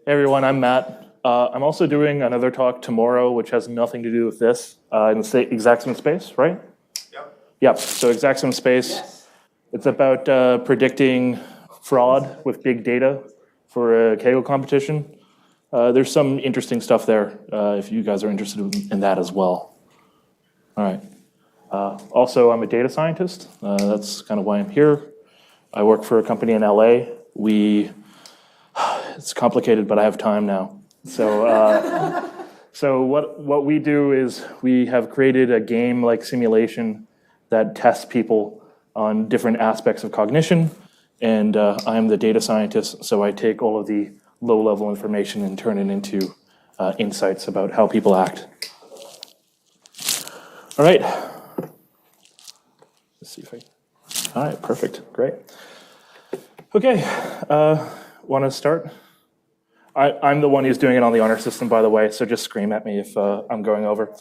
Hey everyone, I'm Matt. I'm also doing another talk tomorrow, which has nothing to do with this, in the exact same space, right? Yep, so exact same space. Yes. It's about predicting fraud with big data for a Kaggle competition. There's some interesting stuff there if you guys are interested in that as well. All right. Also, I'm a data scientist. That's kind of why I'm here. I work for a company in LA. It's complicated, but I have time now. So what we do is we have created a game-like simulation that tests people on different aspects of cognition, and I'm the data scientist, so I take all of the low-level information and turn it into insights about how people act. All right. Let's see if all right, perfect, great. Okay, want to start? I'm the one who's doing it on the honor system, by the way, so just scream at me if I'm going over.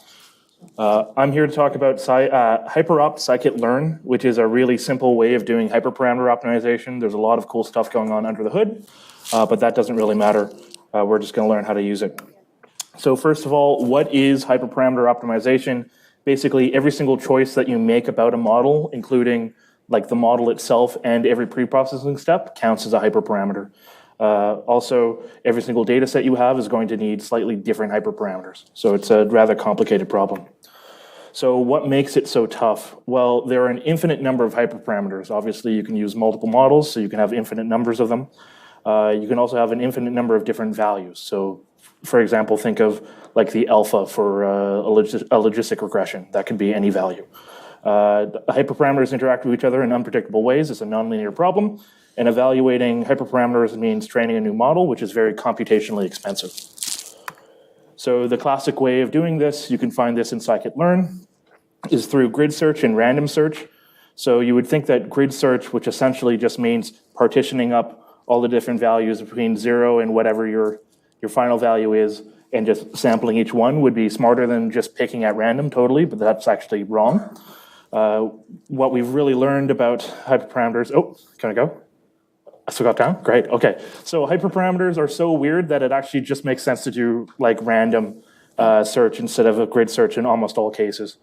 I'm here to talk about hyperopt scikit-learn, which is a really simple way of doing hyperparameter optimization. There's a lot of cool stuff going on under the hood, but that doesn't really matter. We're just going to learn how to use it. So first of all, what is hyperparameter optimization? Basically, every single choice that you make about a model, including like the model itself and every pre-processing step, counts as a hyperparameter. Also, every single data set you have is going to need slightly different hyperparameters. So it's a rather complicated problem. So what makes it so tough? Well, there are an infinite number of hyperparameters. Obviously, you can use multiple models, so you can have infinite numbers of them. You can also have an infinite number of different values. So, for example, think of like the alpha for a logistic regression. That could be any value. Hyperparameters interact with each other in unpredictable ways. It's a nonlinear problem. And evaluating hyperparameters means training a new model, which is very computationally expensive. So the classic way of doing this, you can find this in scikit-learn, is through grid search and random search. So you would think that grid search, which essentially just means partitioning up all the different values between 0 and whatever your final value is, and just sampling each one would be smarter than just picking at random totally, but that's actually wrong. What we've really learned about hyperparameters, can I go? I still got time? Great, okay. So hyperparameters are so weird that it actually just makes sense to do like random search instead of a grid search in almost all cases.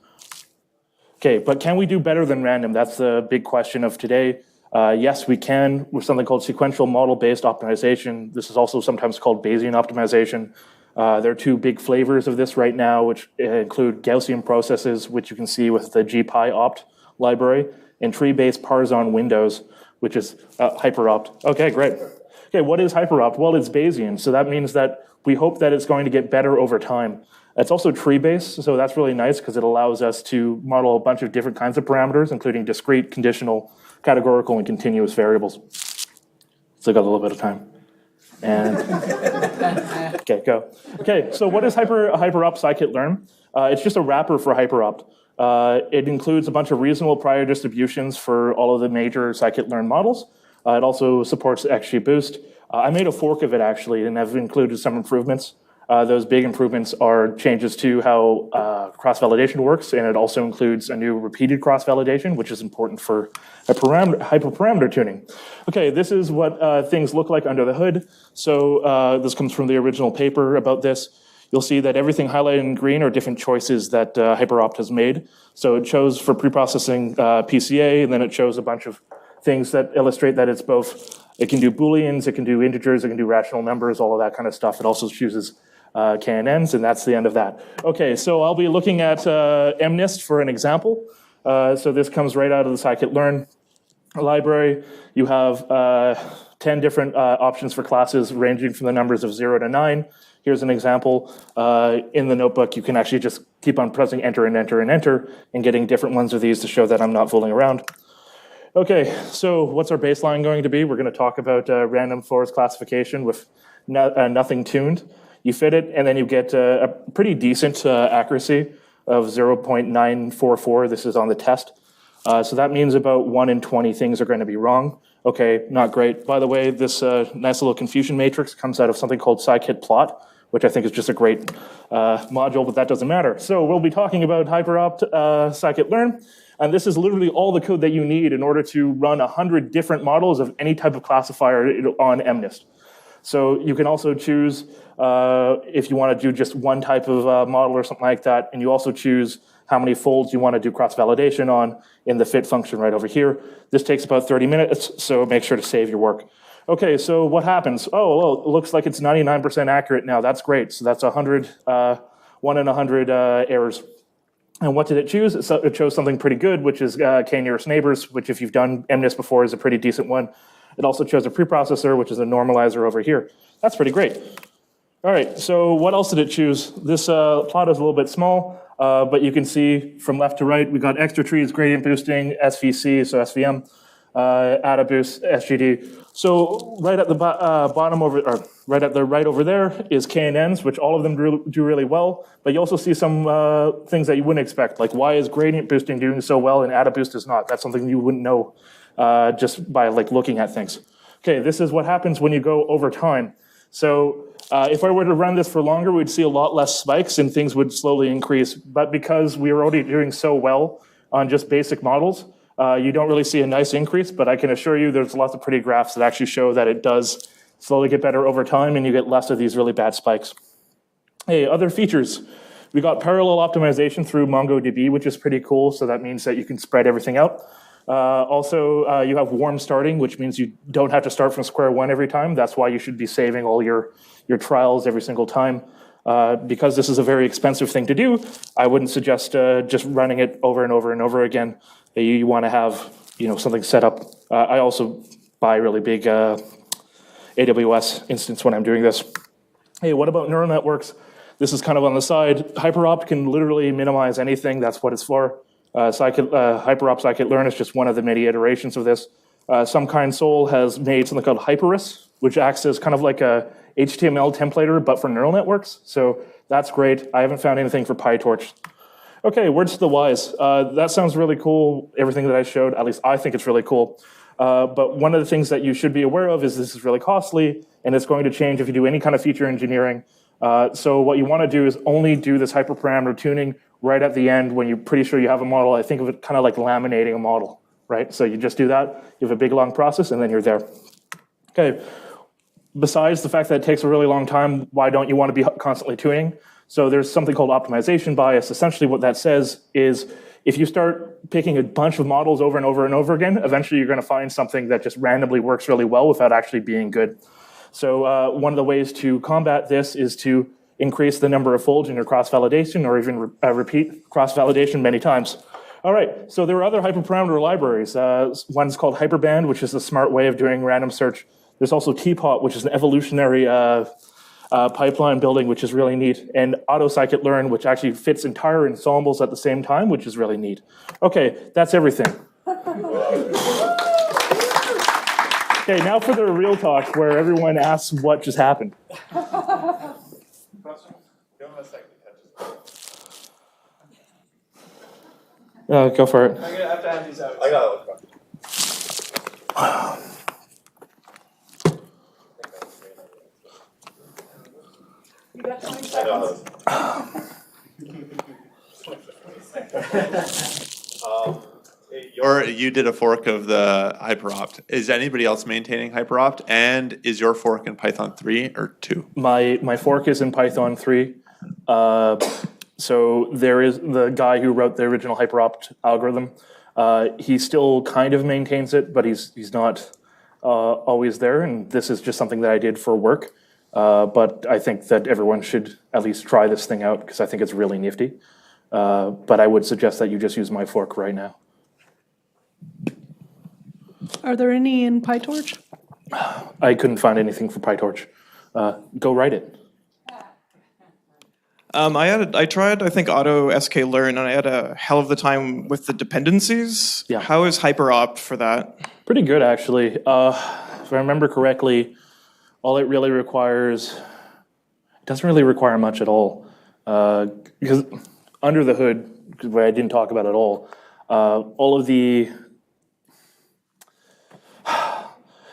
Okay, but can we do better than random? That's the big question of today. Yes, we can with something called sequential model-based optimization. This is also sometimes called Bayesian optimization. There are two big flavors of this right now, which include Gaussian processes, which you can see with the gpyopt library, and tree-based parse-on windows, which is hyperopt. Okay, great. Okay, what is hyperopt? Well, it's Bayesian, so that means that we hope that it's going to get better over time. It's also tree-based, so that's really nice because it allows us to model a bunch of different kinds of parameters, including discrete, conditional, categorical, and continuous variables. Still got a little bit of time. And okay, go. Okay, so what is hyperopt scikit-learn? It's just a wrapper for hyperopt. It includes a bunch of reasonable prior distributions for all of the major scikit-learn models. It also supports XGBoost. I made a fork of it actually, and I've included some improvements. Those big improvements are changes to how cross-validation works, and it also includes a new repeated cross-validation, which is important for hyperparameter tuning. Okay, this is what things look like under the hood. So this comes from the original paper about this. You'll see that everything highlighted in green are different choices that hyperopt has made. So it shows for preprocessing PCA, and then it shows a bunch of things that illustrate that it's both, it can do Booleans, it can do integers, it can do rational numbers, all of that kind of stuff. It also chooses KNNs, and that's the end of that. Okay, so I'll be looking at MNIST for an example. So this comes right out of the scikit-learn library. You have 10 different options for classes ranging from the numbers of 0 to 9. Here's an example. In the notebook, you can actually just keep on pressing enter and enter and enter and getting different ones of these to show that I'm not fooling around. Okay, so what's our baseline going to be? We're going to talk about random forest classification with nothing tuned. You fit it, and then you get a pretty decent accuracy of 0.944. This is on the test. So that means about 1 in 20 things are going to be wrong. Okay, not great. By the way, this nice little confusion matrix comes out of something called scikit-plot, which I think is just a great module, but that doesn't matter. So we'll be talking about hyperopt scikit-learn, and this is literally all the code that you need in order to run 100 different models of any type of classifier on MNIST. So you can also choose if you want to do just one type of model or something like that, and you also choose how many folds you want to do cross-validation on in the fit function right over here. This takes about 30 minutes, so make sure to save your work. Okay, so what happens? Oh, well, it looks like it's 99% accurate now. That's great. So that's 100, 1 in 100 errors. And what did it choose? It chose something pretty good, which is k nearest neighbors, which if you've done MNIST before is a pretty decent one. It also chose a preprocessor, which is a normalizer over here. That's pretty great. All right, so what else did it choose? This plot is a little bit small, but you can see from left to right, we got extra trees, gradient boosting, SVC, so SVM, AdaBoost, SGD. So right at the bottom over, or right at the right over there is KNNs, which all of them do really well. But you also see some things that you wouldn't expect, like why is gradient boosting doing so well and AdaBoost is not? That's something you wouldn't know just by like looking at things. Okay, this is what happens when you go over time. So if I were to run this for longer, we'd see a lot less spikes and things would slowly increase. But because we were already doing so well on just basic models, you don't really see a nice increase, but I can assure you there's lots of pretty graphs that actually show that it does slowly get better over time and you get less of these really bad spikes. Hey, other features. We got parallel optimization through MongoDB, which is pretty cool. So that means that you can spread everything out. Also, you have warm starting, which means you don't have to start from square one every time. That's why you should be saving all your trials every single time. Because this is a very expensive thing to do, I wouldn't suggest just running it over and over and over again. You want to have something set up. I also buy really big AWS instance when I'm doing this. Hey, what about neural networks? This is kind of on the side. HyperOpt can literally minimize anything. That's what it's for. HyperOpt scikit-learn is just one of the many iterations of this. Some kind soul has made something called Hyperus, which acts as kind of like a HTML templater, but for neural networks. So that's great. I haven't found anything for PyTorch. Okay, words to the wise. That sounds really cool, everything that I showed. At least I think it's really cool. But one of the things that you should be aware of is this is really costly, and it's going to change if you do any kind of feature engineering. So what you want to do is only do this hyperparameter tuning right at the end when you're pretty sure you have a model. I think of it kind of like laminating a model, right? So you just do that, you have a big long process, and then you're there. Okay, besides the fact that it takes a really long time, why don't you want to be constantly tuning? So there's something called optimization bias. Essentially what that says is if you start picking a bunch of models over and over and over again, eventually you're going to find something that just randomly works really well without actually being good. So one of the ways to combat this is to increase the number of folds in your cross-validation or even repeat cross-validation many times. All right, so there are other hyperparameter libraries. One's called Hyperband, which is a smart way of doing random search. There's also Teapot, which is an evolutionary pipeline building, which is really neat. And Auto scikit-learn, which actually fits entire ensembles at the same time, which is really neat. Okay, that's everything. Okay, now for the real talk, where everyone asks what just happened. Go for it. I'm going to have to have these out. I got it. You got 20 seconds. You did a fork of the HyperOpt. Is anybody else maintaining HyperOpt? And is your fork in Python 3 or 2? My fork is in Python 3. So there is the guy who wrote the original HyperOpt algorithm. He still kind of maintains it, but he's not always there. And this is just something that I did for work. But I think that everyone should at least try this thing out because I think it's really nifty. But I would suggest that you just use my fork right now. Are there any in PyTorch? I couldn't find anything for PyTorch. Go write it. I tried, I think, Auto sklearn, and I had a hell of the time with the dependencies. Yeah. How is HyperOpt for that? Pretty good, actually. If I remember correctly, all it really requires, it doesn't really require much at all. Because under the hood, where I didn't talk about at all of the,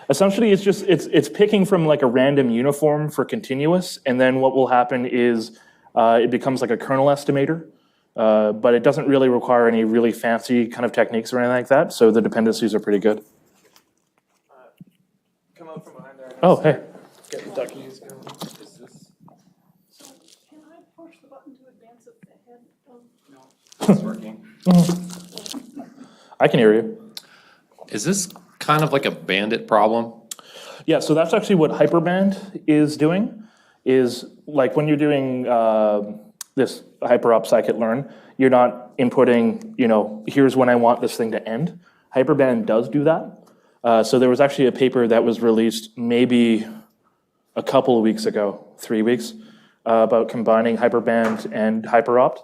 essentially it's picking from like a random uniform for continuous, and then what will happen is it becomes like a kernel estimator, but it doesn't really require any really fancy kind of techniques or anything like that, so the dependencies are pretty good. Come out from behind there. Oh, hey. Getting duckies. Can I push the button to advance it ahead of? It's working. I can hear you. Is this kind of like a bandit problem? Yeah, so that's actually what Hyperband is doing, is like when you're doing this hyperopt scikit-learn, you're not inputting, here's when I want this thing to end. Hyperband does do that. So there was actually a paper that was released maybe a couple of weeks ago, 3 weeks, about combining Hyperband and hyperopt.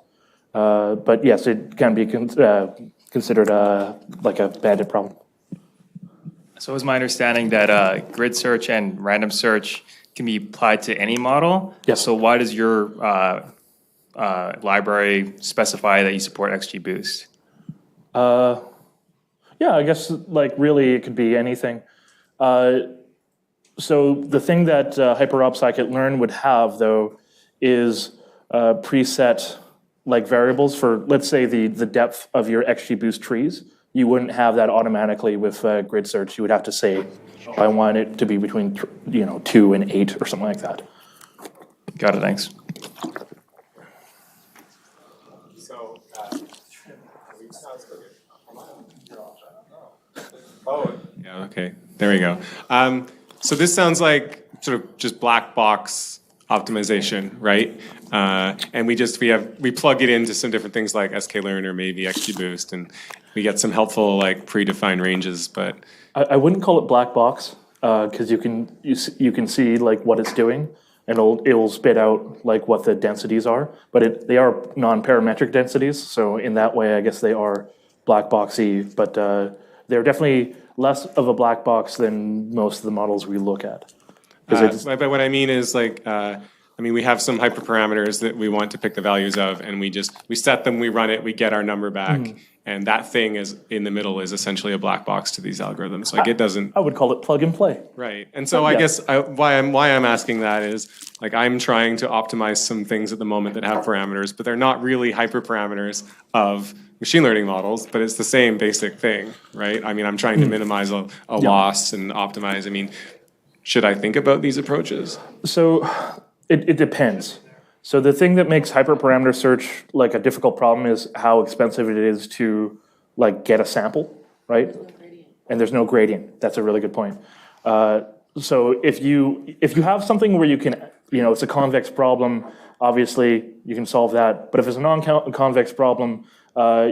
But yes, it can be considered like a bandit problem. So it was my understanding that grid search and random search can be applied to any model. Yes. So why does your library specify that you support XGBoost? Yeah, I guess like really it could be anything. So the thing that hyperopt scikit-learn would have though is preset like variables for, let's say, the depth of your XGBoost trees. You wouldn't have that automatically with grid search. You would have to say, I want it to be between 2 and 8 or something like that. Got it, thanks. Yeah, okay, there we go. So this sounds like sort of just black box optimization, right? And we plug it into some different things like sklearn or maybe XGBoost, and we get some helpful like predefined ranges. But I wouldn't call it black box because you can see like what it's doing, and it will spit out like what the densities are. But they are non-parametric densities, so in that way, I guess they are black boxy. But they're definitely less of a black box than most of the models we look at. but what I mean is like, we have some hyperparameters that we want to pick the values of, and we set them, we run it, we get our number back, and that thing is in the middle is essentially a black box to these algorithms. Like it doesn't. I would call it plug and play. Right, and so I guess why I'm asking that is like I'm trying to optimize some things at the moment that have parameters, but they're not really hyperparameters of machine learning models, but it's the same basic thing, right? I'm trying to minimize a loss and optimize. Should I think about these approaches? So it depends. So the thing that makes hyperparameter search like a difficult problem is how expensive it is to like get a sample, right? And there's no gradient. That's a really good point. So if you have something where you can, it's a convex problem, obviously you can solve that. But if it's a non-convex problem, a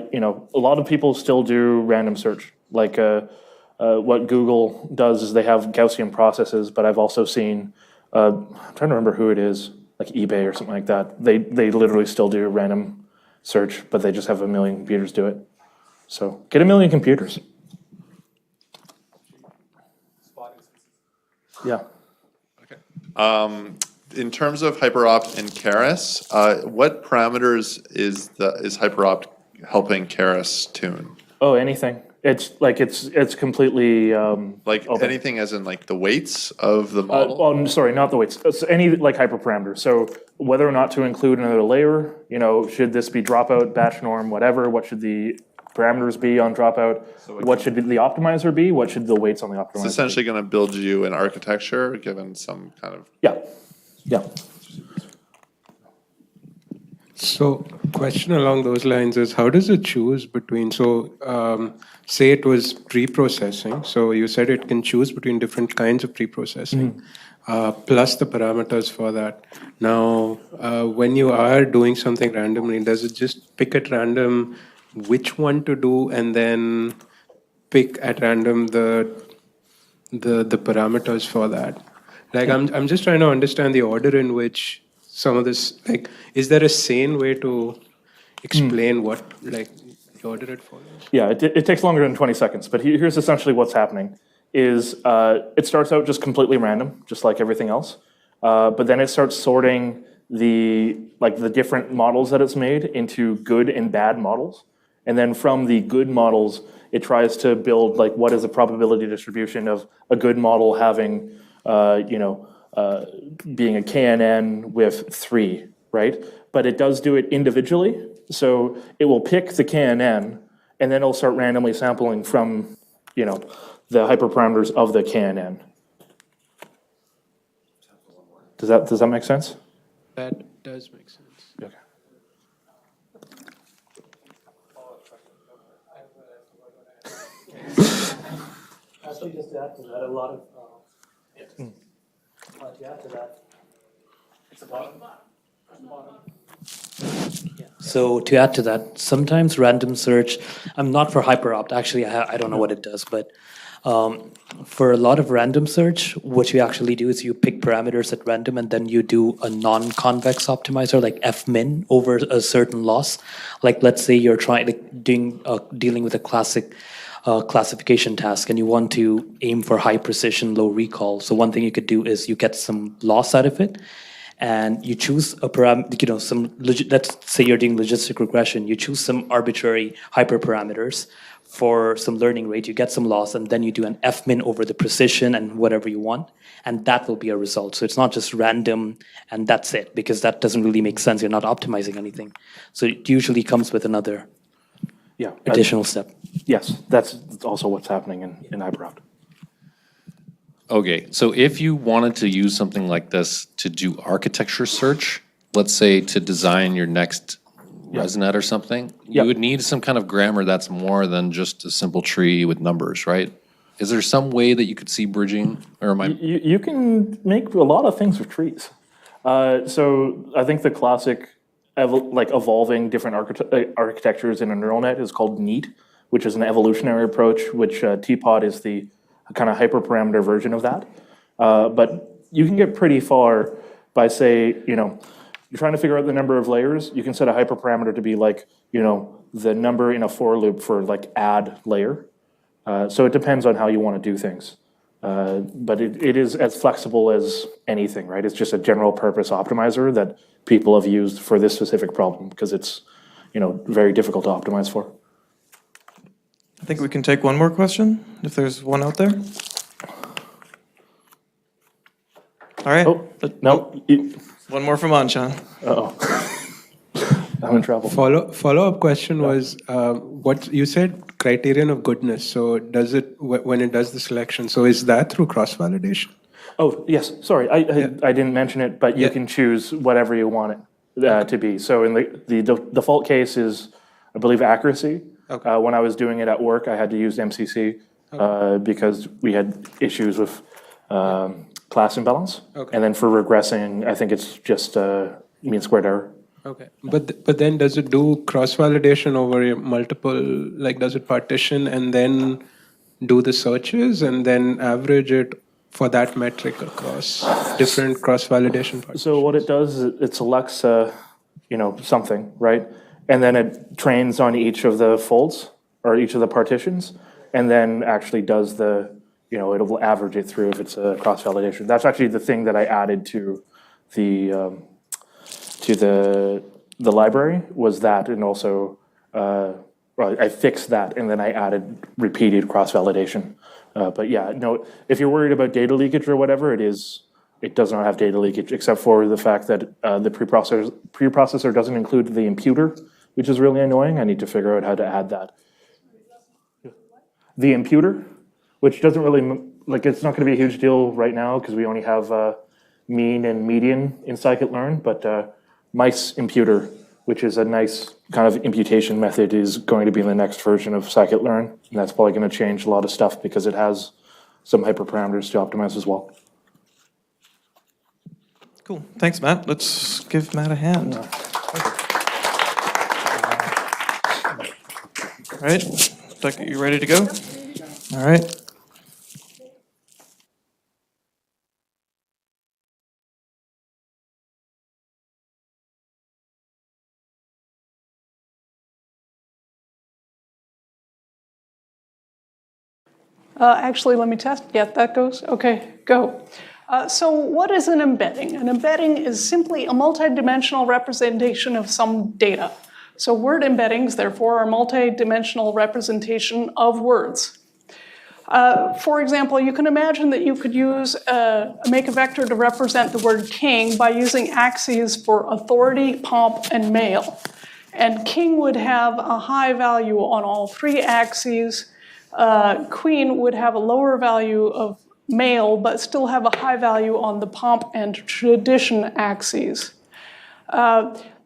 lot of people still do random search. Like what Google does is they have Gaussian processes, but I've also seen, I'm trying to remember who it is, like eBay or something like that. They literally still do random search, but they just have 1 million computers do it. So get 1 million computers. Yeah. Okay. In terms of hyperopt and Keras, what parameters is hyperopt helping Keras tune? Oh, anything. It's completely Like open. anything as in like the weights of the model? Sorry, not the weights. It's any like hyperparameter. So whether or not to include another layer, should this be dropout, batch norm, whatever? What should the parameters be on dropout? What should the optimizer be? What should the weights on the optimizer It's essentially going to build you an architecture given some kind of... Yeah. So, question along those lines is, how does it choose between, say it was pre-processing, so you said it can choose between different kinds of pre-processing, plus the parameters for that. Now, when you are doing something randomly, does it just pick at random which one to do and then pick at random the parameters for that? Like, I'm just trying to understand the order in which some of this, like, is there a sane way to explain what, like, the order it follows? Yeah, it takes longer than 20 seconds, but here's essentially what's happening. Is it starts out just completely random, just like everything else, but then it starts sorting the different models that it's made into good and bad models, and then from the good models, it tries to build like what is the probability distribution of a good model having, being a KNN with 3, right? But it does do it individually, so it will pick the KNN, and then it'll start randomly sampling from, the hyperparameters of the KNN. Does that make sense? That does make sense. Okay. Actually, just to add to that, a lot of, to add to that, it's about. So to add to that, sometimes random search, I'm not for hyperopt, actually, I don't know what it does, but for a lot of random search, what you actually do is you pick parameters at random and then you do a non-convex optimizer like fmin over a certain loss. Like let's say you're dealing with a classic classification task and you want to aim for high precision, low recall. So one thing you could do is you get some loss out of it and you choose a parameter, let's say you're doing logistic regression, you choose some arbitrary hyperparameters for some learning rate, you get some loss, and then you do an fmin over the precision and whatever you want, and that will be a result. So it's not just random and that's it, because that doesn't really make sense. You're not optimizing anything. So it usually comes with another additional step. Yes, that's also what's happening in hyperopt. Okay, so if you wanted to use something like this to do architecture search, let's say to design your next ResNet or something, you would need some kind of grammar that's more than just a simple tree with numbers, right? Is there some way that you could see bridging, or am I? You can make a lot of things with trees. So I think the classic, evolving different architectures in a neural net is called NEAT, which is an evolutionary approach, which TPOT is the kind of hyperparameter version of that. But you can get pretty far by, say, you're trying to figure out the number of layers, you can set a hyperparameter to be like, the number in a for loop for like add layer. So it depends on how you want to do things. But it is as flexible as anything, right? It's just a general purpose optimizer that people have used for this specific problem because it's, very difficult to optimize for. I think we can take one more question, if there's one out there. All right. Oh, no. One more from Anshan. Uh-oh. I'm in trouble. Follow-up question was, what you said criterion of goodness. So does it, when it does the selection, so is that through cross-validation? Oh, yes, sorry, I didn't mention it, but you can choose whatever you want it to be. So in the default case is, I believe, accuracy. Okay. When I was doing it at work, I had to use MCC because we had issues with class imbalance. Okay. And then for regressing, I think it's just mean squared error. Okay, but then does it do cross-validation over multiple, does it partition and then do the searches and then average it for that metric across different cross-validation partitions? So what it does is it selects, something, right? And then it trains on each of the folds or each of the partitions, and then actually does it'll average it through if it's a cross-validation. That's actually the thing that I added to the library was that, and also I fixed that, and then I added repeated cross-validation. But yeah, no, if you're worried about data leakage or whatever, it does not have data leakage, except for the fact that the preprocessor doesn't include the imputer, which is really annoying. I need to figure out how to add that. The imputer, which doesn't really, it's not going to be a huge deal right now because we only have mean and median in scikit-learn, but mice imputer, which is a nice kind of imputation method, is going to be in the next version of scikit-learn, and that's probably going to change a lot of stuff because it has some hyperparameters to optimize as well. Cool. Thanks, Matt. Let's give Matt a hand. All right. Doug, you ready to go? All right. Actually, let me test. Yeah, that goes. Okay, go. So what is an embedding? An embedding is simply a multidimensional representation of some data. So word embeddings, therefore, are multidimensional representation of words. For example, you can imagine that you could make a vector to represent the word king by using axes for authority, pomp, and male. And king would have a high value on all three axes. Queen would have a lower value of male, but still have a high value on the pomp and tradition axes.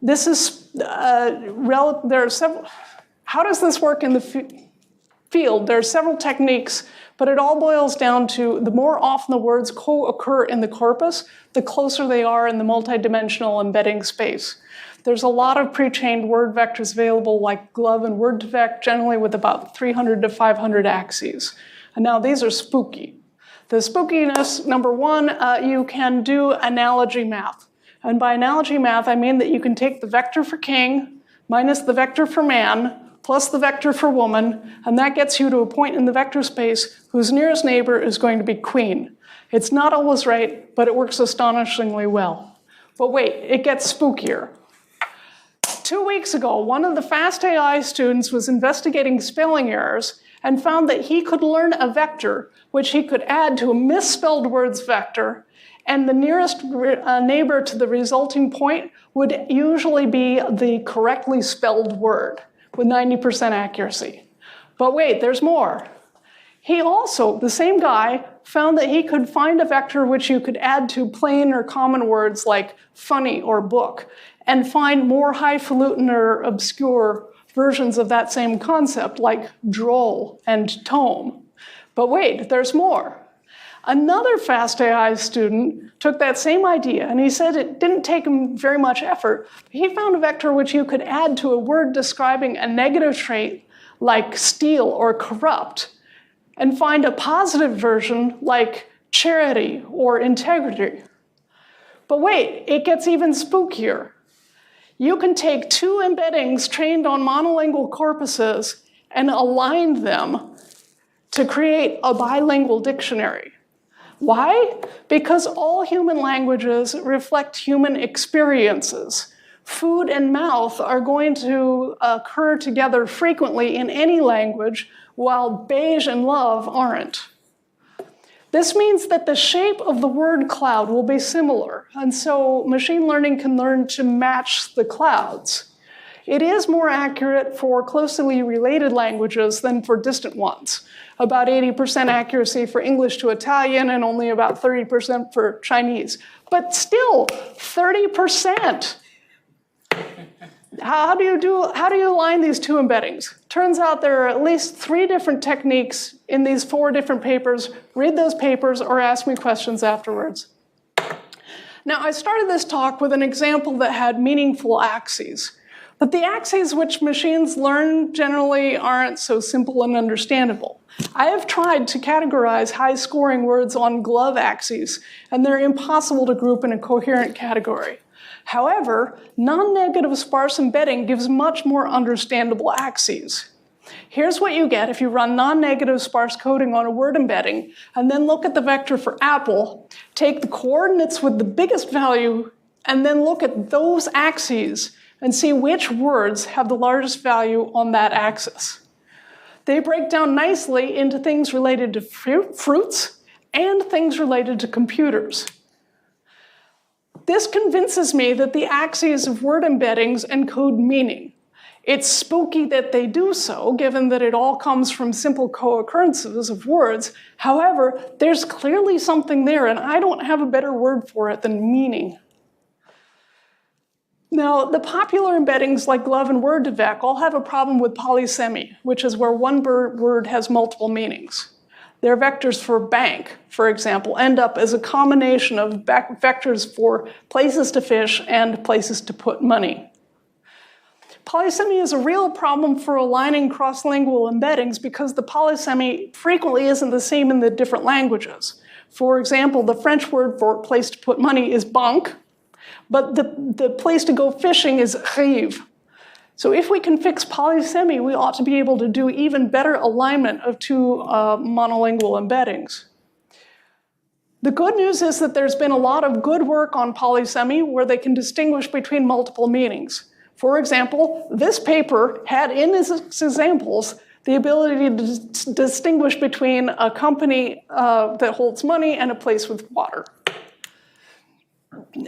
This is, there are several, how does this work in the field? There are several techniques, but it all boils down to the more often the words co-occur in the corpus, the closer they are in the multidimensional embedding space. There's a lot of pre-trained word vectors available like glove and word2vec, generally with about 300 to 500 axes. And now these are spooky. The spookiness, number one, you can do analogy math. And by analogy math, I mean that you can take the vector for king minus the vector for man plus the vector for woman, and that gets you to a point in the vector space whose nearest neighbor is going to be queen. It's not always right, but it works astonishingly well. But wait, it gets spookier. 2 weeks ago, one of the FastAI students was investigating spelling errors and found that he could learn a vector which he could add to a misspelled words vector, and the nearest neighbor to the resulting point would usually be the correctly spelled word with 90% accuracy. But wait, there's more. He also, the same guy, found that he could find a vector which you could add to plain or common words like funny or book, and find more highfalutin or obscure versions of that same concept like droll and tome. But wait, there's more. Another FastAI student took that same idea, and he said it didn't take him very much effort. He found a vector which you could add to a word describing a negative trait like steal or corrupt, and find a positive version like charity or integrity. But wait, it gets even spookier. You can take two embeddings trained on monolingual corpuses and align them to create a bilingual dictionary. Why? Because all human languages reflect human experiences. Food and mouth are going to occur together frequently in any language, while beige and love aren't. This means that the shape of the word cloud will be similar, and so machine learning can learn to match the clouds. It is more accurate for closely related languages than for distant ones. About 80% accuracy for English to Italian and only about 30% for Chinese. But still, 30%. How do you align these two embeddings? Turns out there are at least 3 different techniques in these 4 different papers. Read those papers or ask me questions afterwards. Now, I started this talk with an example that had meaningful axes. But the axes which machines learn generally aren't so simple and understandable. I have tried to categorize high-scoring words on glove axes, and they're impossible to group in a coherent category. However, non-negative sparse embedding gives much more understandable axes. Here's what you get if you run non-negative sparse coding on a word embedding, and then look at the vector for apple, take the coordinates with the biggest value, and then look at those axes and see which words have the largest value on that axis. They break down nicely into things related to fruits and things related to computers. This convinces me that the axes of word embeddings encode meaning. It's spooky that they do so, given that it all comes from simple co-occurrences of words. However, there's clearly something there, and I don't have a better word for it than meaning. Now, the popular embeddings like glove and word2vec all have a problem with polysemy, which is where one word has multiple meanings. Their vectors for bank, for example, end up as a combination of vectors for places to fish and places to put money. Polysemy is a real problem for aligning cross-lingual embeddings because the polysemy frequently isn't the same in the different languages. For example, the French word for place to put money is banque, but the place to go fishing is rive. So if we can fix polysemy, we ought to be able to do even better alignment of 2 monolingual embeddings. The good news is that there's been a lot of good work on polysemy where they can distinguish between multiple meanings. For example, this paper had in its examples the ability to distinguish between a company that holds money and a place with water.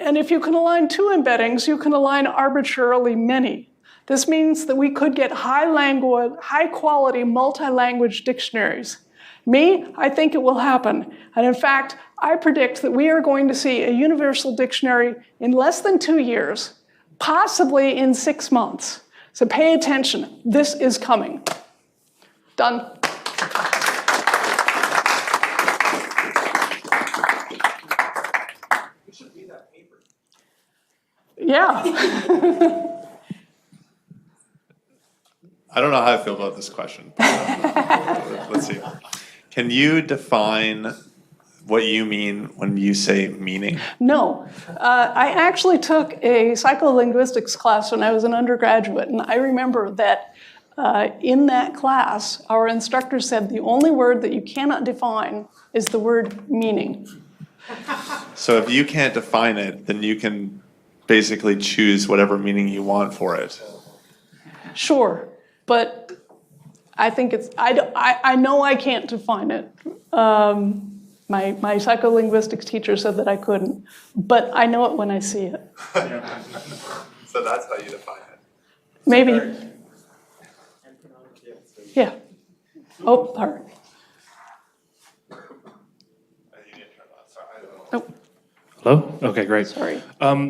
And if you can align 2 embeddings, you can align arbitrarily many. This means that we could get high-quality multi-language dictionaries. Me, I think it will happen. And in fact, I predict that we are going to see a universal dictionary in less than 2 years, possibly in 6 months. So pay attention. This is coming. Done. Yeah. I don't know how I feel about this question. Let's see. Can you define what you mean when you say meaning? No. I actually took a psycholinguistics class when I was an undergraduate, and I remember that in that class, our instructor said the only word that you cannot define is the word meaning. So if you can't define it, then you can basically choose whatever meaning you want for it. Sure, but I think it's, I know I can't define it. My psycholinguistics teacher said that I couldn't, but I know it when I see it. So that's how you define it. Maybe. Yeah. Oh, pardon. Oh, Hello? Okay, great. sorry.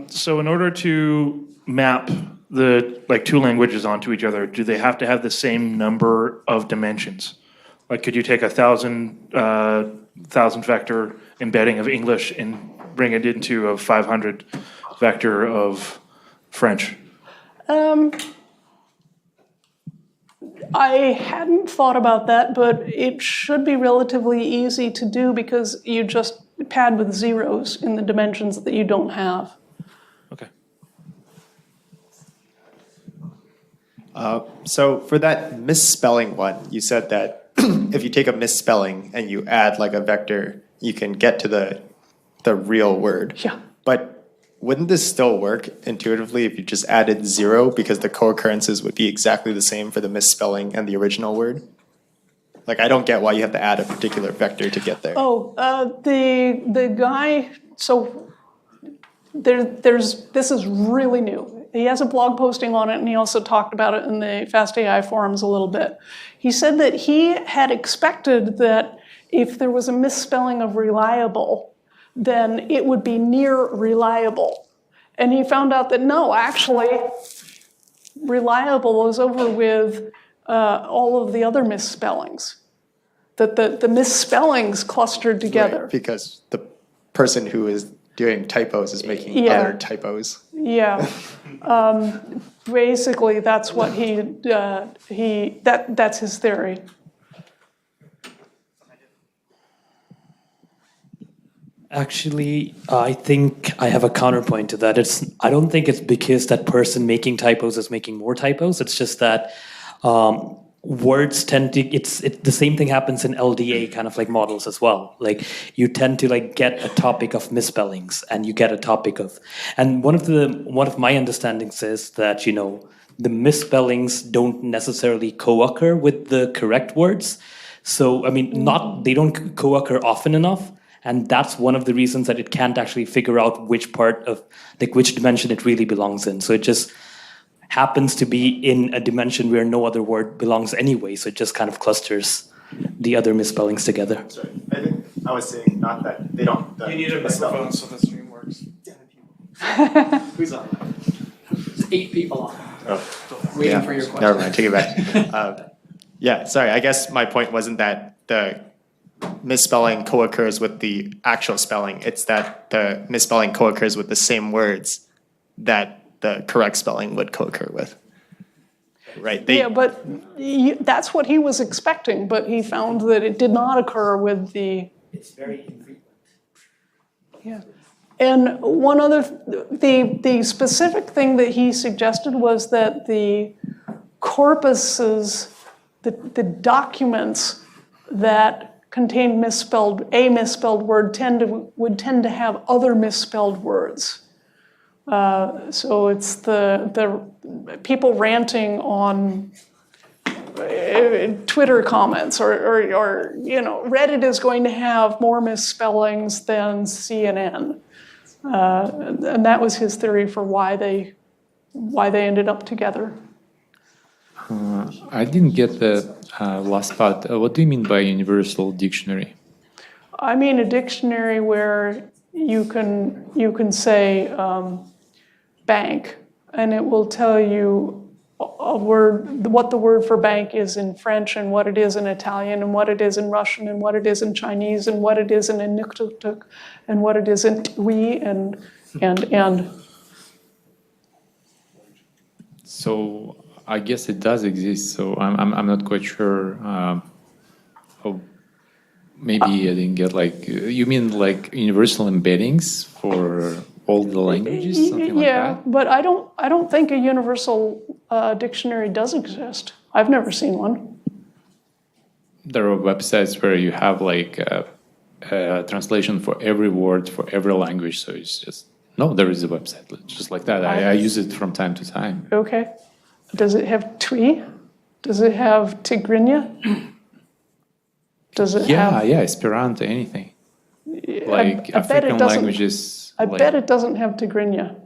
So in order to map the two languages onto each other, do they have to have the same number of dimensions? Like, could you take 1,000 vector embedding of English and bring it into a 500 vector of French? I hadn't thought about that, but it should be relatively easy to do because you just pad with zeros in the dimensions that you don't have. Okay. So for that misspelling one, you said that if you take a misspelling and you add like a vector, you can get to the real word. Yeah. But wouldn't this still work intuitively if you just added 0 because the co-occurrences would be exactly the same for the misspelling and the original word? Like, I don't get why you have to add a particular vector to get there. Oh, the guy, so this is really new. He has a blog posting on it, and he also talked about it in the FastAI forums a little bit. He said that he had expected that if there was a misspelling of reliable, then it would be near reliable. And he found out that no, actually, reliable is over with all of the other misspellings. That the misspellings clustered together. Right, because the person who is doing typos is making other typos. Yeah. Basically, that's what that's his theory. Actually, I think I have a counterpoint to that. I don't think it's because that person making typos is making more typos. It's just that words tend to, the same thing happens in LDA kind of like models as well. Like you tend to like get a topic of misspellings and you get a topic of, and one of my understandings is that, the misspellings don't necessarily co-occur with the correct words. So, I mean, they don't co-occur often enough. And that's one of the reasons that it can't actually figure out which part of, which dimension it really belongs in. So it just happens to be in a dimension where no other word belongs anyway. So it just kind of clusters the other misspellings together. Sorry, I think I was saying not that they don't. You need a microphone so the stream works. Who's on? There's 8 people on. Waiting for your question. Never mind, take it back. Yeah, sorry, I guess my point wasn't that the misspelling co-occurs with the actual spelling. It's that the misspelling co-occurs with the same words that the correct spelling would co-occur with. Right? Yeah, but that's what he was expecting, but he found that it did not occur with the... It's very infrequent. Yeah. And one other, the specific thing that he suggested was that the corpuses, the documents that contain a misspelled word would tend to have other misspelled words. So it's the people ranting on Twitter comments or Reddit is going to have more misspellings than CNN. And that was his theory for why they ended up together. I didn't get the last part. What do you mean by universal dictionary? I mean a dictionary where you can say bank, and it will tell you a word, what the word for bank is in French, and what it is in Italian, and what it is in Russian, and what it is in Chinese, and what it is in Inuktitut, and what it is in Twi, and. So I guess it does exist. So I'm not quite sure. Maybe I didn't get like you mean like universal embeddings for all the languages, something like Yeah, that? but I don't think a universal dictionary does exist. I've never seen one. There are websites where you have like a translation for every word for every language. So it's just no, there is a website just like that. I use it from time to time. Okay. Does it have Twi? Does it have Tigrinya? Does it have? Yeah, Esperanto, anything. Like I bet it African doesn't- languages. I bet it doesn't have Tigrinya.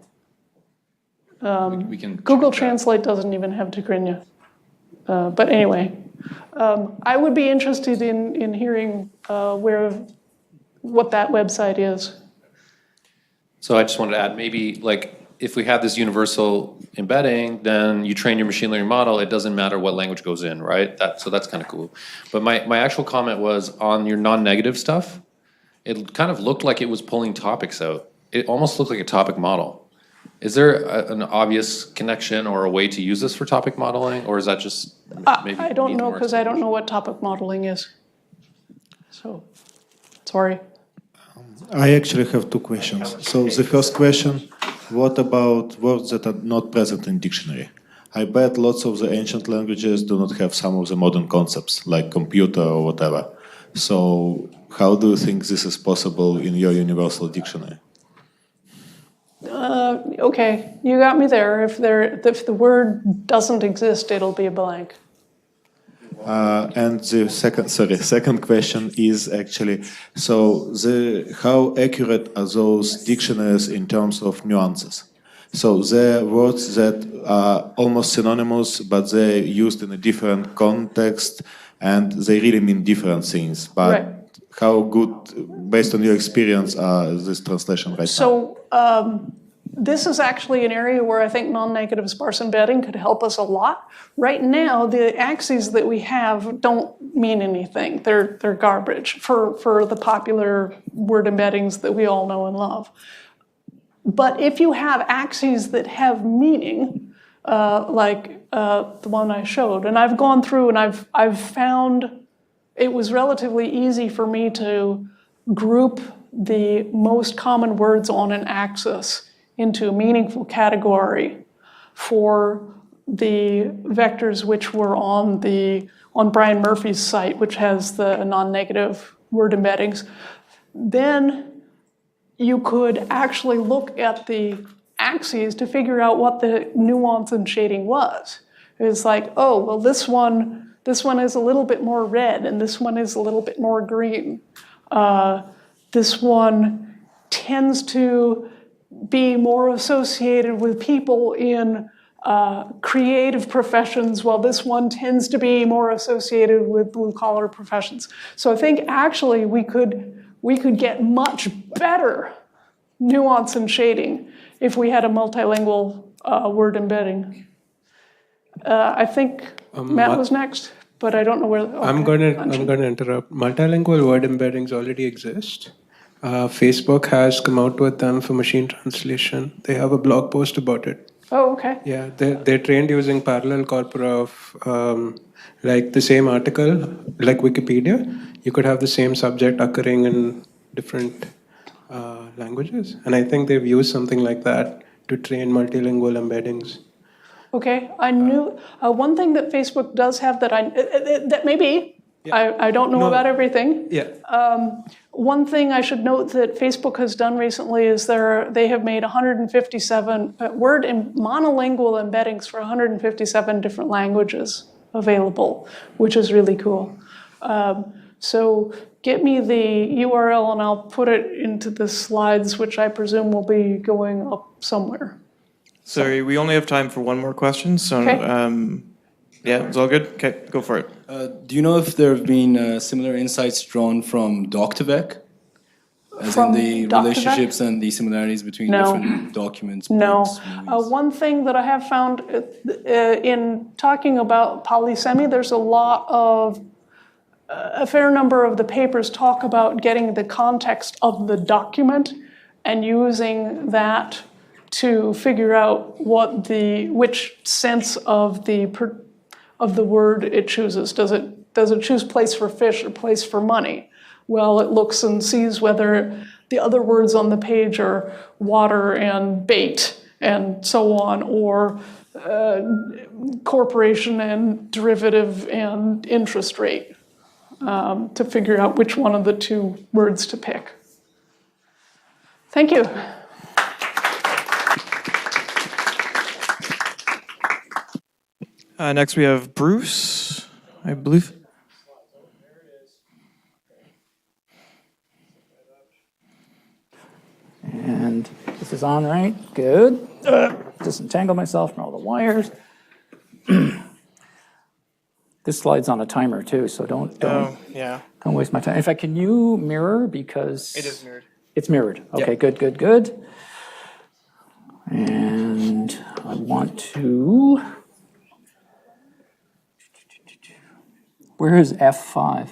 We can Google check that. Translate doesn't even have Tigrinya. But anyway, I would be interested in hearing what that website is. So I just wanted to add, maybe like if we have this universal embedding, then you train your machine learning model, it doesn't matter what language goes in, right? So that's kind of cool. But my actual comment was on your non-negative stuff, it kind of looked like it was pulling topics out. It almost looked like a topic model. Is there an obvious connection or a way to use this for topic modeling, or is that just maybe? I don't needs know, more because I don't know what topic modeling is. So, sorry. I actually have two questions. So the first question, what about words that are not present in dictionary? I bet lots of the ancient languages do not have some of the modern concepts, like computer or whatever. So how do you think this is possible in your universal dictionary? Okay, you got me there. If the word doesn't exist, it'll be a blank. And the second question is actually, so how accurate are those dictionaries in terms of nuances? So there are words that are almost synonymous, but they're used in a different context, and they really mean different things. But Right. how good, based on your experience, are this translation right now? So this is actually an area where I think non-negative sparse embedding could help us a lot. Right now, the axes that we have don't mean anything. They're garbage for the popular word embeddings that we all know and love. But if you have axes that have meaning, like the one I showed, and I've gone through and I've found it was relatively easy for me to group the most common words on an axis into a meaningful category for the vectors which were on Brian Murphy's site, which has the non-negative word embeddings. Then you could actually look at the axes to figure out what the nuance and shading was. It's like, oh, well, this one is a little bit more red, and this one is a little bit more green. This one tends to be more associated with people in creative professions, while this one tends to be more associated with blue-collar professions. So I think actually we could get much better nuance and shading if we had a multilingual word embedding. I think Matt was next, but I don't know where. Okay. I'm gonna interrupt. Multilingual word embeddings already exist. Facebook has come out with them for machine translation. They have a blog post about it. Oh, okay. Yeah, they're trained using parallel corpora of like the same article, like Wikipedia. You could have the same subject occurring in different languages. And I think they've used something like that to train multilingual embeddings. Okay, I knew one thing that Facebook does have that maybe. Yeah. I don't know about everything. Yeah. One thing I should note that Facebook has done recently is they have made 157 monolingual embeddings for 157 different languages available, which is really cool. So get me the URL and I'll put it into the slides, which I presume will be going up somewhere. Sorry, we only have time for one more question. So Okay. Yeah, it's all good? Okay, go for it. Do you know if there have been similar insights drawn from Doc2Vec? As From in the Doc2Vec? relationships and the similarities between No. different documents, No. books, movies? One thing that I have found in talking about Polysemy, there's a fair number of the papers talk about getting the context of the document and using that to figure out which sense of the word it chooses. Does it choose place for fish or place for money? Well, it looks and sees whether the other words on the page are water and bait and so on, or corporation and derivative and interest rate, to figure out which one of the two words to pick. Thank you. Next we have Bruce, I believe. And this is on, right? Good. Disentangle myself from all the wires. This slide's on a timer too, so don't waste my time. In fact, can you mirror, because It is mirrored. It's mirrored. Okay, good, good, good. And I want to. Where is F5?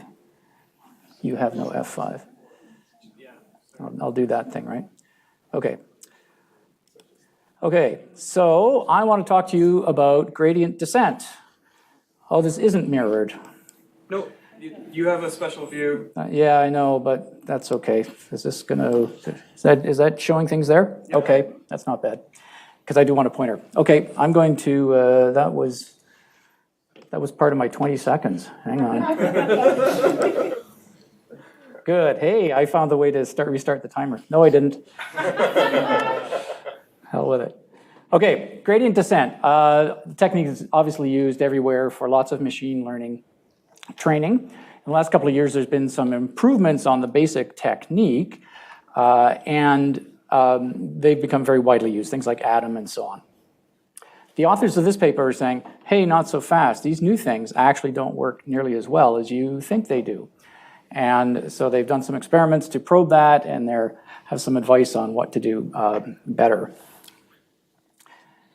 You have no F5. I'll do that thing, right? Okay. Okay, so I want to talk to you about gradient descent. Oh, this isn't mirrored. No, you have a special view. Yeah, I know, but that's okay. Is this gonna, is that showing things there? Yeah. Okay, that's not bad, because I do want a pointer. Okay, I'm going to, that was part of my 20 seconds. Hang on. Good, hey, I found the way to restart the timer. No, I didn't. Hell with it. Okay, gradient descent. The technique is obviously used everywhere for lots of machine learning training. In the last couple of years, there's been some improvements on the basic technique, and they've become very widely used, things like Atom and so on. The authors of this paper are saying, hey, not so fast. These new things actually don't work nearly as well as you think they do. And so they've done some experiments to probe that, and they have some advice on what to do better.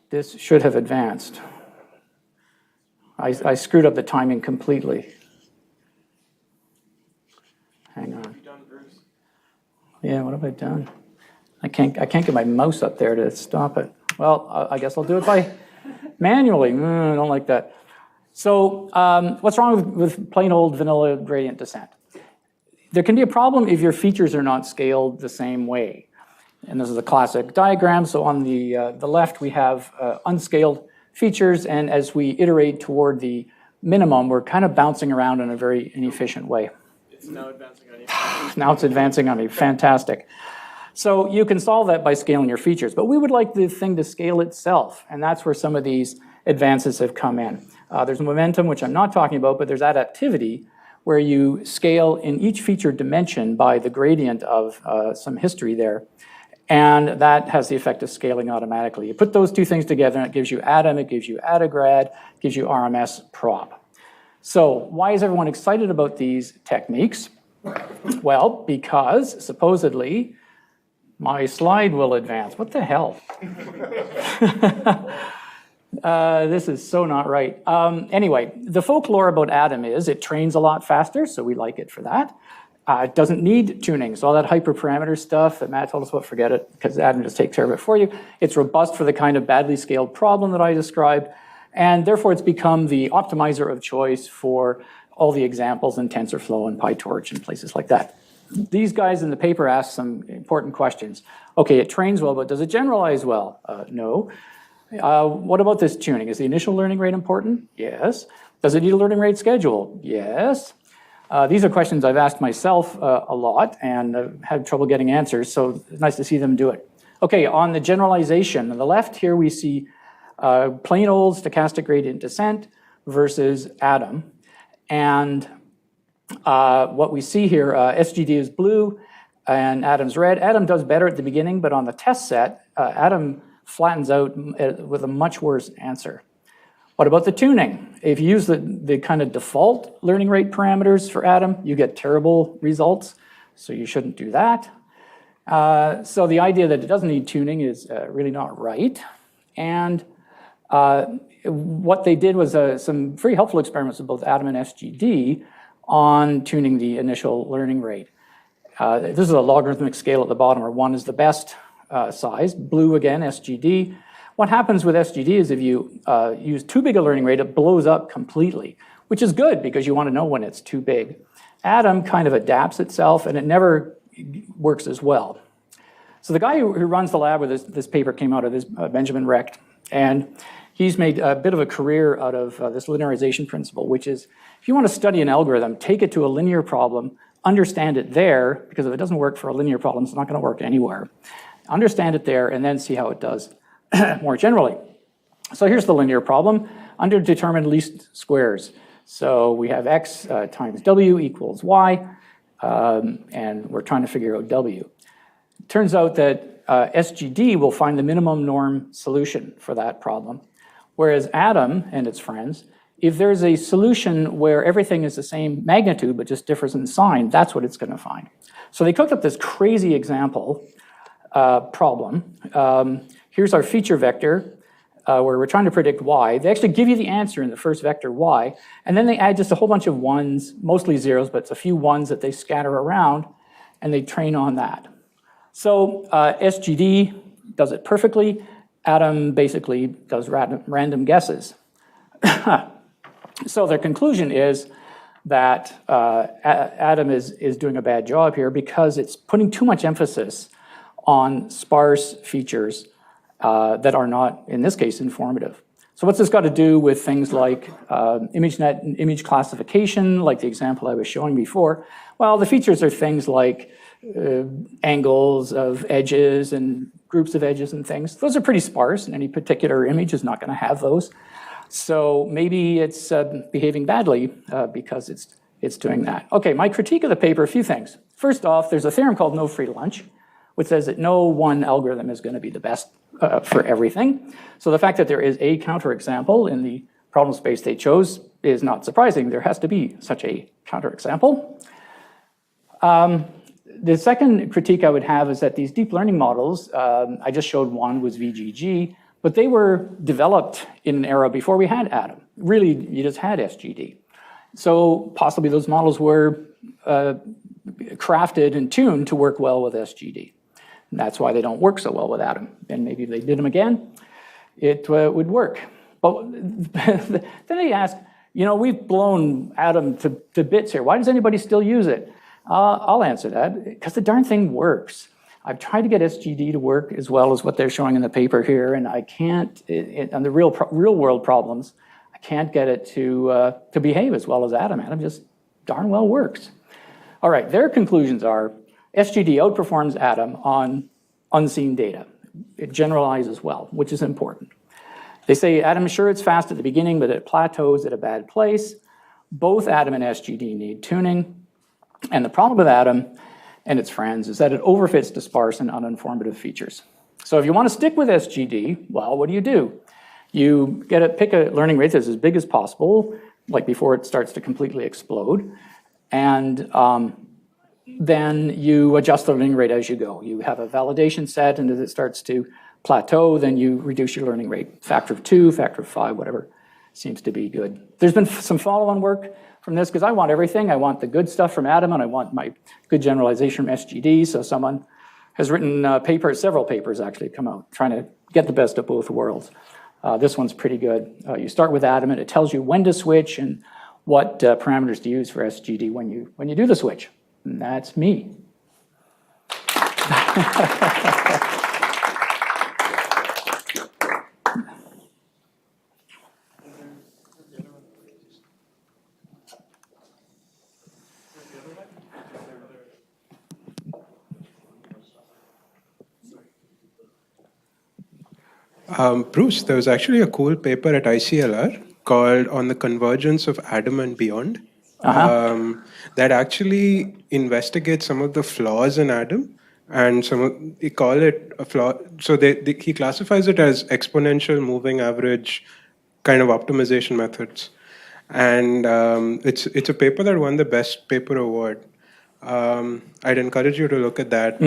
This should have advanced. I screwed up the timing completely. Hang on. Yeah, what have I done? I can't get my mouse up there to stop it. Well, I guess I'll do it by manually. I don't like that. So what's wrong with plain old vanilla gradient descent? There can be a problem if your features are not scaled the same way. And this is a classic diagram. So on the left, we have unscaled features. And as we iterate toward the minimum, we're kind of bouncing around in a very inefficient way. It's now advancing on you. Now it's advancing on me. Fantastic. So you can solve that by scaling your features. But we would like the thing to scale itself. And that's where some of these advances have come in. There's momentum, which I'm not talking about, but there's adaptivity, where you scale in each feature dimension by the gradient of some history there. And that has the effect of scaling automatically. You put those two things together and it gives you Atom, it gives you Attograd, it gives you RMS prop. So why is everyone excited about these techniques? Well, because supposedly my slide will advance. What the hell? This is so not right. Anyway, the folklore about Atom is it trains a lot faster, so we like it for that. It doesn't need tuning, so all that hyperparameter stuff that Matt told us about, forget it, because Atom just takes care of it for you. It's robust for the kind of badly scaled problem that I described, and therefore it's become the optimizer of choice for all the examples in TensorFlow and PyTorch and places like that. These guys in the paper ask some important questions. Okay, it trains well, but does it generalize well? No. What about this tuning? Is the initial learning rate important? Yes. Does it need a learning rate schedule? Yes. These are questions I've asked myself a lot and had trouble getting answers, so it's nice to see them do it. Okay, on the generalization, on the left here we see plain old stochastic gradient descent versus Atom. And what we see here, SGD is blue and Atom's red. Atom does better at the beginning, but on the test set, Atom flattens out with a much worse answer. What about the tuning? If you use the kind of default learning rate parameters for Atom, you get terrible results, so you shouldn't do that. So the idea that it doesn't need tuning is really not right. And what they did was some very helpful experiments with both Atom and SGD on tuning the initial learning rate. This is a logarithmic scale at the bottom, where 1 is the best size. Blue again, SGD. What happens with SGD is if you use too big a learning rate, it blows up completely, which is good because you want to know when it's too big. Atom kind of adapts itself, and it never works as well. So the guy who runs the lab with this paper came out of this, Benjamin Recht, and he's made a bit of a career out of this linearization principle, which is if you want to study an algorithm, take it to a linear problem, understand it there, because if it doesn't work for a linear problem, it's not going to work anywhere. Understand it there, and then see how it does more generally. So here's the linear problem, underdetermined least squares. So we have x times w equals y, and we're trying to figure out w. It turns out that SGD will find the minimum norm solution for that problem, whereas Atom and its friends, if there's a solution where everything is the same magnitude but just differs in sign, that's what it's going to find. So they cooked up this crazy example problem. Here's our feature vector where we're trying to predict y. They actually give you the answer in the first vector y, and then they add just a whole bunch of ones, mostly zeros, but it's a few ones that they scatter around, and they train on that. So SGD does it perfectly. Atom basically does random guesses. So their conclusion is that Atom is doing a bad job here because it's putting too much emphasis on sparse features that are not, in this case, informative. So what's this got to do with things like ImageNet and image classification, like the example I was showing before? Well, the features are things like angles of edges and groups of edges and things. Those are pretty sparse, and any particular image is not going to have those. So maybe it's behaving badly because it's doing that. Okay, my critique of the paper, a few things. First off, there's a theorem called no free lunch, which says that no one algorithm is going to be the best for everything. So the fact that there is a counterexample in the problem space they chose is not surprising. There has to be such a counterexample. The second critique I would have is that these deep learning models, I just showed one was VGG, but they were developed in an era before we had Atom. Really, you just had SGD. So possibly those models were crafted and tuned to work well with SGD. And that's why they don't work so well with Atom. And maybe if they did them again, it would work. But then they ask, you know, we've blown Atom to bits here. Why does anybody still use it? I'll answer that, because the darn thing works. I've tried to get SGD to work as well as what they're showing in the paper here, and I can't, on the real world problems, I can't get it to behave as well as Atom. Atom just darn well works. All right, their conclusions are SGD outperforms Atom on unseen data. It generalizes well, which is important. They say Atom, sure, it's fast at the beginning, but it plateaus at a bad place. Both Atom and SGD need tuning. And the problem with Atom and its friends is that it overfits to sparse and uninformative features. So if you want to stick with SGD, well, what do? You pick a learning rate that's as big as possible, like before it starts to completely explode, and then you adjust the learning rate as you go. You have a validation set, and as it starts to plateau, then you reduce your learning rate. Factor of 2, factor of 5, whatever seems to be good. There's been some follow-on work from this, because I want everything. I want the good stuff from Atom, and I want my good generalization from SGD. So someone has written several papers actually come out, trying to get the best of both worlds. This one's pretty good. You start with Atom, and it tells you when to switch and what parameters to use for SGD when you do the switch. And that's me. Bruce, there was actually a cool paper at ICLR called On the Convergence of Atom and Beyond that actually investigates some of the flaws in Atom, and they call it a flaw. So he classifies it as exponential moving average kind of optimization methods. And it's a paper that won the Best Paper Award. I'd encourage you to look at that.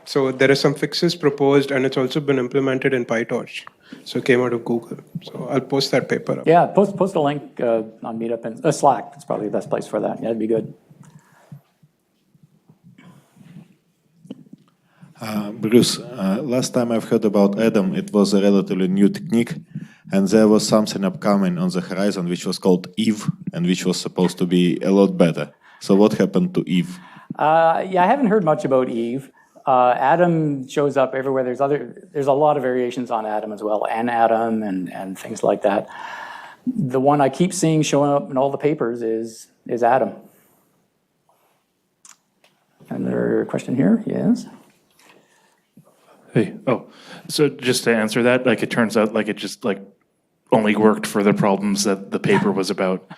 So there are some fixes proposed, and it's also been implemented in PyTorch. So it came out of Google. So I'll post that paper up. Yeah, post a link on Meetup and Slack. It's probably the best place for that. Yeah, that'd be good. Bruce, last time I've heard about Adam, it was a relatively new technique, and there was something upcoming on the horizon which was called Eve, and which was supposed to be a lot better. So what happened to Eve? Yeah, I haven't heard much about Eve. Adam shows up everywhere. There's a lot of variations on Adam as well, and Adam and things like that. The one I keep seeing showing up in all the papers is Adam. Another question here, yes? Hey, so just to answer that, like it turns out like it just like only worked for the problems that the paper was about,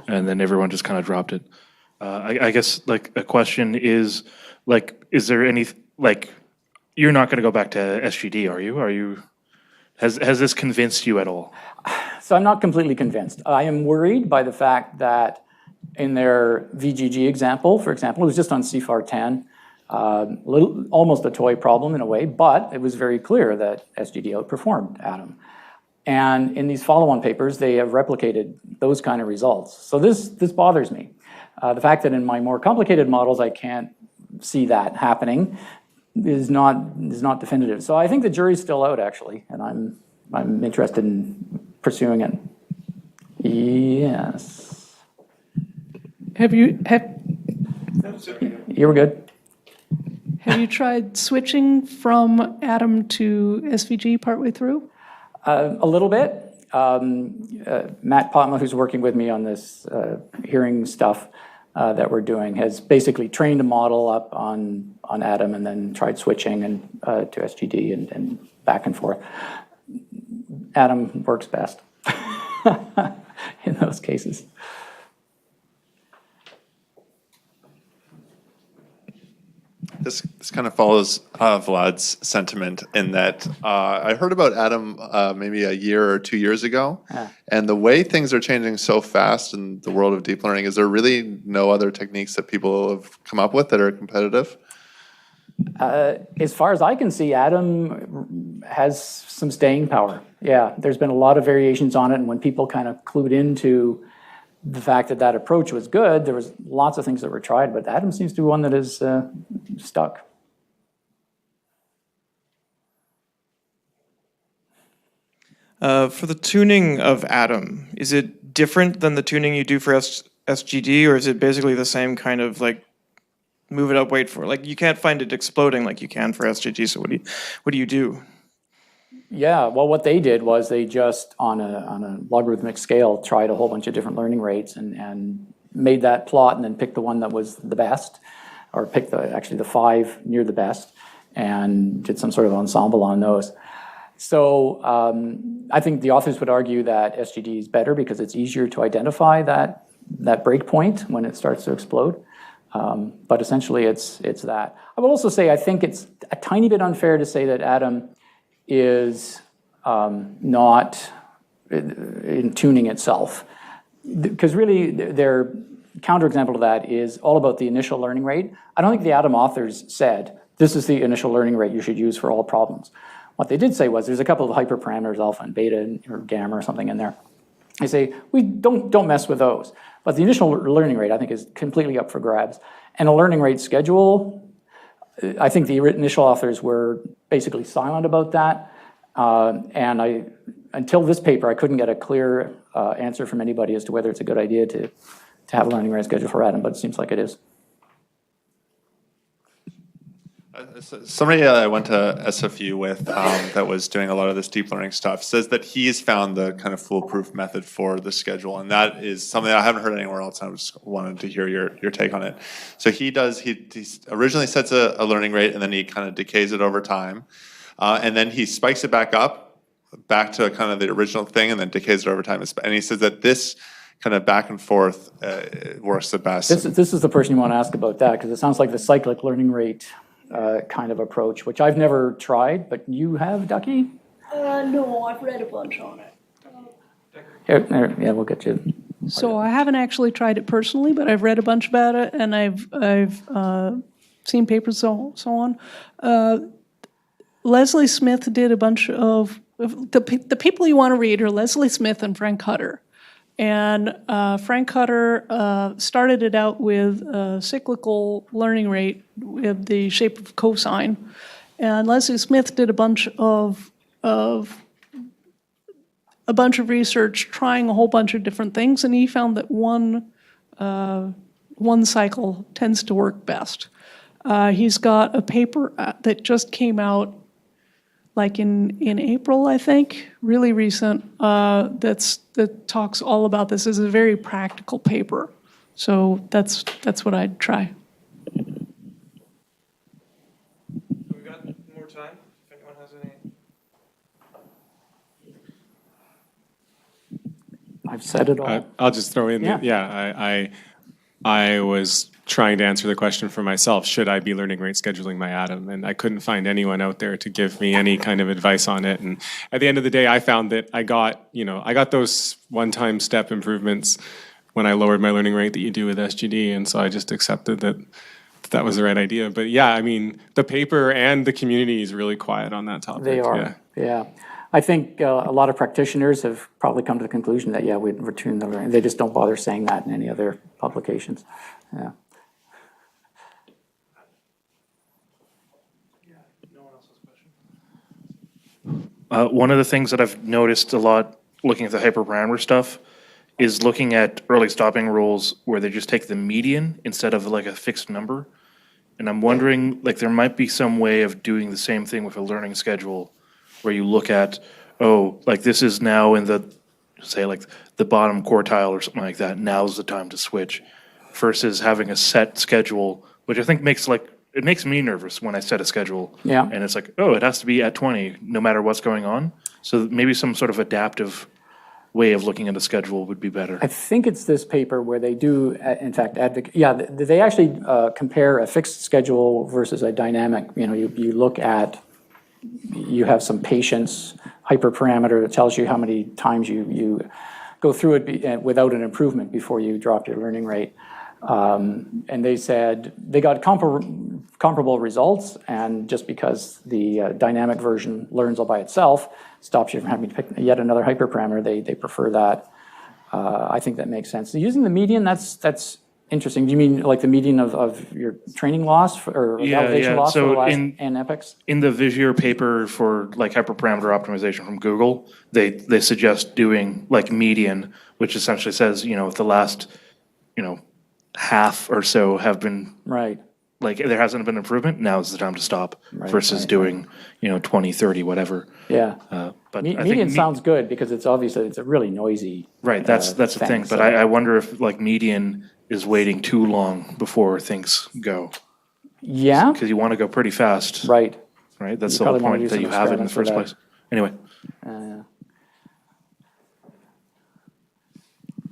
and then everyone just kind of dropped it. I guess like a question is like, is there any like, you're not going to go back to SGD, are you? Has this convinced you at all? So I'm not completely convinced. I am worried by the fact that in their VGG example, for example, it was just on CFAR 10. Almost a toy problem in a way, but it was very clear that SGD outperformed Adam. And in these follow-on papers, they have replicated those kind of results. So this bothers me. The fact that in my more complicated models, I can't see that happening is not definitive. So I think the jury's still out, actually, and I'm interested in pursuing it. Yes. You were good. Have you tried switching from Adam to SVG partway through? A little bit. Matt Potma, who's working with me on this hearing stuff that we're doing, has basically trained a model up on Adam and then tried switching and to SGD and back and forth. Adam works best in those cases. This kind of follows Vlad's sentiment in that I heard about Adam maybe a year or 2 years ago, and the way things are changing so fast in the world of deep learning, is there really no other techniques that people have come up with that are competitive? As far as I can see, Adam has some staying power. Yeah, there's been a lot of variations on it, and when people kind of clued into the fact that approach was good, there was lots of things that were tried, but Adam seems to be one that is stuck. For the tuning of Adam, is it different than the tuning you do for SGD, or is it basically the same kind of like move it up, wait for it? Like you can't find it exploding like you can for SGD, so what do you do? Yeah, well, what they did was they just, on a logarithmic scale, tried a whole bunch of different learning rates and made that plot and then picked the one that was the best, or picked actually the 5 near the best, and did some sort of ensemble on those. So I think the authors would argue that SGD is better because it's easier to identify that breakpoint when it starts to explode. But essentially, it's that. I will also say I think it's a tiny bit unfair to say that Adam is not in tuning itself. Because really, their counterexample to that is all about the initial learning rate. I don't think the Adam authors said, this is the initial learning rate you should use for all problems. What they did say was there's a couple of hyperparameters, alpha and beta or gamma or something in there. They say, we don't mess with those. But the initial learning rate, I think, is completely up for grabs. And a learning rate schedule, I think the initial authors were basically silent about that. And until this paper, I couldn't get a clear answer from anybody as to whether it's a good idea to have a learning rate schedule for Adam, but it seems like it is. Somebody I went to SFU with that was doing a lot of this deep learning stuff says that he's found the kind of foolproof method for the schedule, and that is something I haven't heard anywhere else, and I just wanted to hear your take on it. So he originally sets a learning rate, and then he kind of decays it over time, and then he spikes it back to kind of the original thing, and then decays it over time. And he says that this kind of back and forth works the best. This is the person you want to ask about that, because it sounds like the cyclic learning rate kind of approach, which I've never tried, but you have, Ducky? No, I've read a bunch on it. Yeah, we'll get you. So I haven't actually tried it personally, but I've read a bunch about it, and I've seen papers, so on. Leslie Smith did a bunch of the people you want to read are Leslie Smith and Frank Hutter. And Frank Hutter started it out with a cyclical learning rate with the shape of cosine. And Leslie Smith did a bunch of research trying a whole bunch of different things, and he found that one cycle tends to work best. He's got a paper that just came out like in April, I think, really recent, that talks all about this. It's a very practical paper. So that's what I'd try. We've got more time, if anyone has any. I've said it all. I'll just throw in, Yeah. I was trying to answer the question for myself, should I be learning rate scheduling my atom? And I couldn't find anyone out there to give me any kind of advice on it. And at the end of the day, I found that I got those one-time step improvements when I lowered my learning rate that you do with SGD. And so I just accepted that was the right idea. But yeah, I mean, the paper and the community is really quiet on that topic. They are, yeah. I think a lot of practitioners have probably come to the conclusion that, we'd return the learning. They just don't bother saying that in any other publications. Yeah. One of the things that I've noticed a lot looking at the hyperparameter stuff is looking at early stopping rules where they just take the median instead of like a fixed number. And I'm wondering, like, there might be some way of doing the same thing with a learning schedule where you look at, like this is now in the, say, like the bottom quartile or something like that. Now's the time to switch versus having a set schedule, which I think makes it makes me nervous when I set a schedule. Yeah. And it's like, it has to be at 20 no matter what's going on. So maybe some sort of adaptive way of looking at a schedule would be better. I think it's this paper where they do, in fact, advocate. Yeah, they actually compare a fixed schedule versus a dynamic. You look at, you have some patience hyperparameter that tells you how many times you go through it without an improvement before you drop your learning rate. And they said they got comparable results, and just because the dynamic version learns all by itself, stops you from having to pick yet another hyperparameter, they prefer that. I think that makes sense. So using the median, that's interesting. Do you mean like the median of your training loss or validation loss for the last n epochs? In the Vizier paper for like hyperparameter optimization from Google, they suggest doing like median, which essentially says, if the last, half or so have been like there hasn't been improvement, now's the time to stop versus doing 20, 30, whatever. Yeah. But median sounds good because it's obviously it's a really noisy that's the thing. But I wonder if like median is waiting too long before things go. Yeah. Because you want to go pretty fast. Right. That's the whole point that you have it in the first place. Anyway.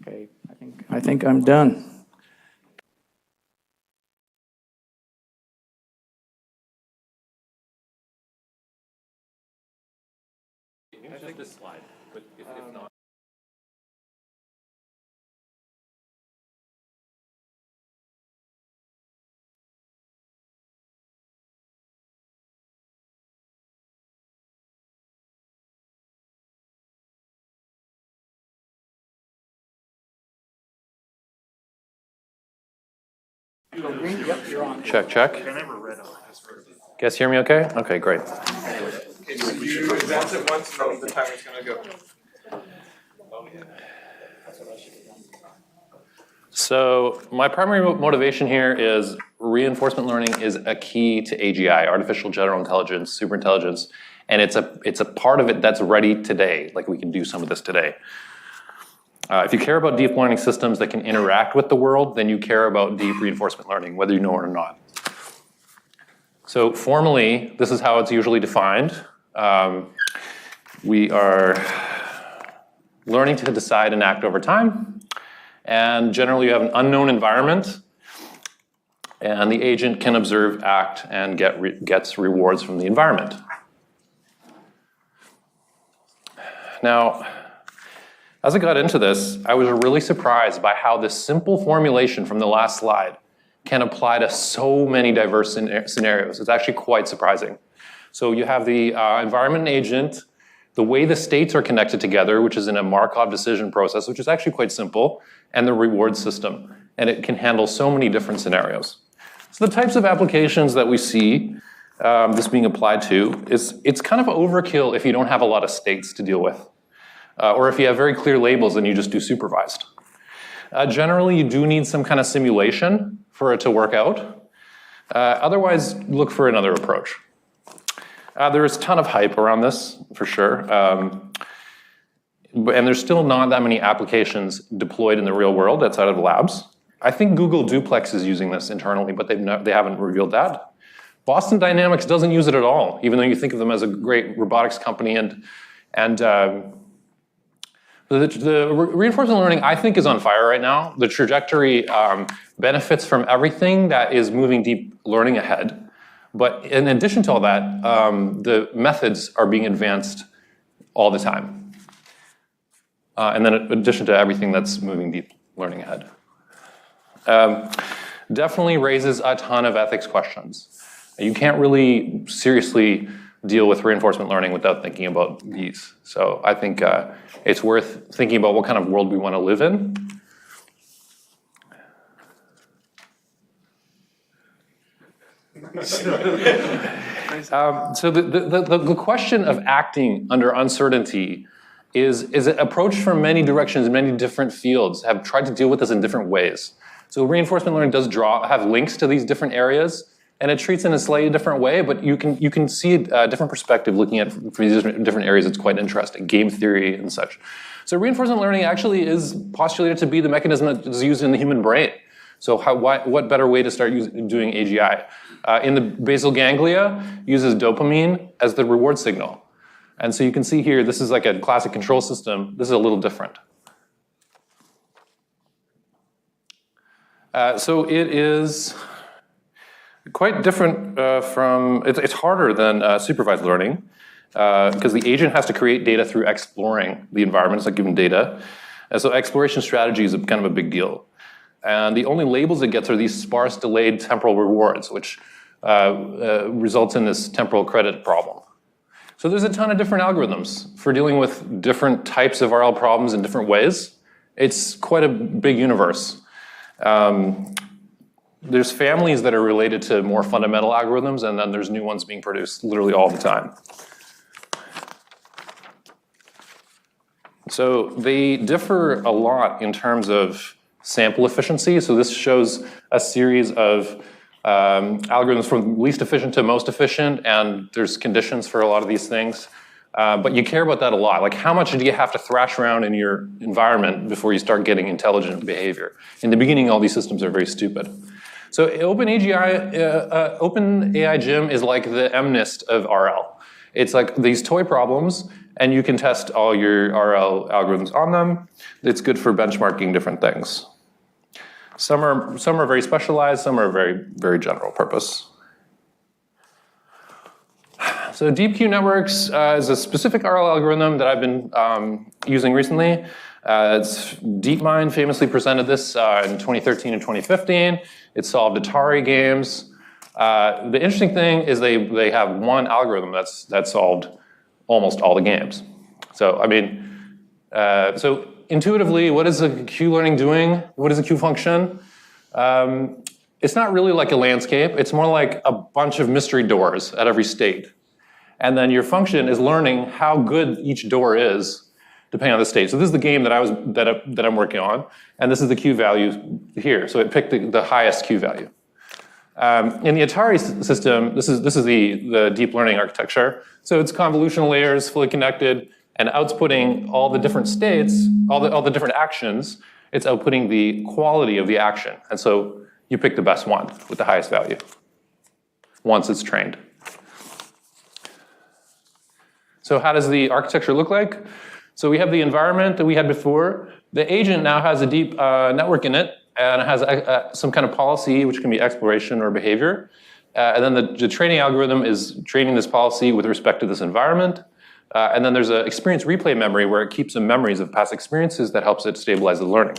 Okay, I think I'm done. Just this slide, but if not. Yep, you're on. Check. Guys hear me okay? Okay, great. You advance it once, and the timer's going to go. So my primary motivation here is reinforcement learning is a key to AGI, artificial general intelligence, superintelligence, and it's a part of it that's ready today. Like we can do some of this today. If you care about deep learning systems that can interact with the world, then you care about deep reinforcement learning, whether you know it or not. So formally, this is how it's usually defined. We are learning to decide and act over time. And generally, you have an unknown environment. And the agent can observe, act, and gets rewards from the environment. Now, As I got into this, I was really surprised by how this simple formulation from the last slide can apply to so many diverse scenarios. It's actually quite surprising. So you have the environment and agent, the way the states are connected together, which is in a Markov decision process, which is actually quite simple, and the reward system. And it can handle so many different scenarios. So the types of applications that we see this being applied to it's kind of overkill if you don't have a lot of states to deal with. Or if you have very clear labels and you just do supervised. Generally, you do need some kind of simulation for it to work out. Otherwise, look for another approach. There is a ton of hype around this, for sure. And there's still not that many applications deployed in the real world outside of the labs. I think Google Duplex is using this internally, but they haven't revealed that. Boston Dynamics doesn't use it at all, even though you think of them as a great robotics company. The reinforcement learning, I think, is on fire right now. The trajectory benefits from everything that is moving deep learning ahead. But in addition to all that, the methods are being advanced all the time. And then in addition to everything that's moving deep learning ahead. Definitely raises a ton of ethics questions. You can't really seriously deal with reinforcement learning without thinking about these. So I think it's worth thinking about what kind of world we want to live in. So the question of acting under uncertainty is approached from many directions, many different fields have tried to deal with this in different ways. So reinforcement learning does have links to these different areas, and it treats it in a slightly different way, but you can see a different perspective looking at from these different areas. It's quite interesting, game theory and such. So reinforcement learning actually is postulated to be the mechanism that is used in the human brain. So what better way to start doing AGI? In the basal ganglia, uses dopamine as the reward signal. And so you can see here, this is like a classic control system. This is a little different. So it is quite different it's harder than supervised learning because the agent has to create data through exploring the environment. It's like given data. And so exploration strategy is kind of a big deal. And the only labels it gets are these sparse delayed temporal rewards, which results in this temporal credit problem. So there's a ton of different algorithms for dealing with different types of RL problems in different ways. It's quite a big universe. There's families that are related to more fundamental algorithms, and then there's new ones being produced literally all the time. So they differ a lot in terms of sample efficiency. So this shows a series of algorithms from least efficient to most efficient, and there's conditions for a lot of these things. But you care about that a lot. Like, how much do you have to thrash around in your environment before you start getting intelligent behavior? In the beginning, all these systems are very stupid. So OpenAI Gym is like the MNIST of RL. It's like these toy problems, and you can test all your RL algorithms on them. It's good for benchmarking different things. Some are very specialized, some are very, very general purpose. So deep Q networks is a specific RL algorithm that I've been using recently. DeepMind famously presented this in 2013 and 2015. It solved Atari games. The interesting thing is they have one algorithm that solved almost all the games. So I mean, so intuitively, what is a Q learning doing? What is a Q function? It's not really like a landscape. It's more like a bunch of mystery doors at every state. And then your function is learning how good each door is, depending on the state. So this is the game that I'm working on, and this is the Q value here. So it picked the highest Q value. In the Atari system, this is the deep learning architecture. So it's convolutional layers, fully connected, and outputting all the different states, all the different actions. It's outputting the quality of the action, and so you pick the best one with the highest value once it's trained. So how does the architecture look like? So we have the environment that we had before. The agent now has a deep network in it, and it has some kind of policy, which can be exploration or behavior. And then the training algorithm is training this policy with respect to this environment. And then there's an experience replay memory where it keeps some memories of past experiences that helps it stabilize the learning.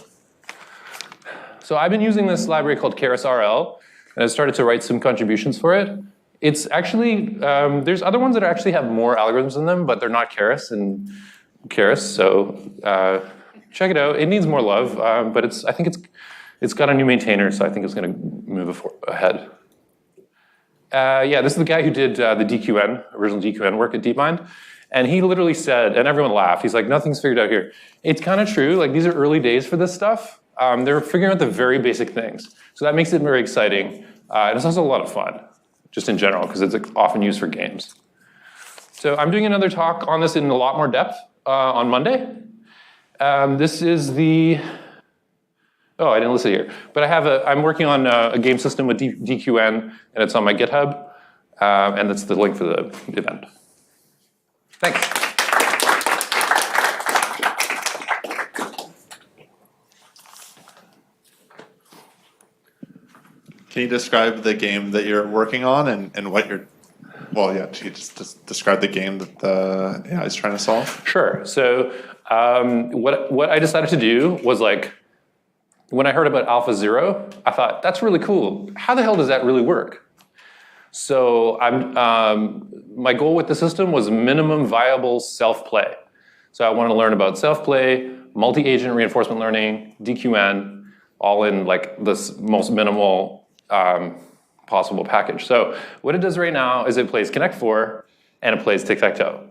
So I've been using this library called KerisRL, and I've started to write some contributions for it. It's actually, there's other ones that actually have more algorithms in them, but they're not Keris and Keris, so check it out. It needs more love, but I think it's got a new maintainer, so I think it's going to move ahead. Yeah, this is the guy who did the original DQN work at DeepMind. And he literally said, and everyone laughed, he's like, nothing's figured out here. It's kind of true, like these are early days for this stuff. They're figuring out the very basic things. So that makes it very exciting. And it's also a lot of fun, just in general, because it's often used for games. So I'm doing another talk on this in a lot more depth on Monday. This is the, oh, I didn't list it here. But I'm working on a game system with DQN, and it's on my GitHub. And that's the link for the event. Thanks. Can you describe the game that you're working on and what you're, well, yeah, can you just describe the game that the AI is trying to solve? Sure. So what I decided to do was like, when I heard about AlphaZero, I thought, that's really cool. How the hell does that really work? So my goal with the system was minimum viable self-play. So I wanted to learn about self-play, multi-agent reinforcement learning, DQN, all in like this most minimal possible package. So what it does right now is it plays Connect 4 and it plays tic-tac-toe.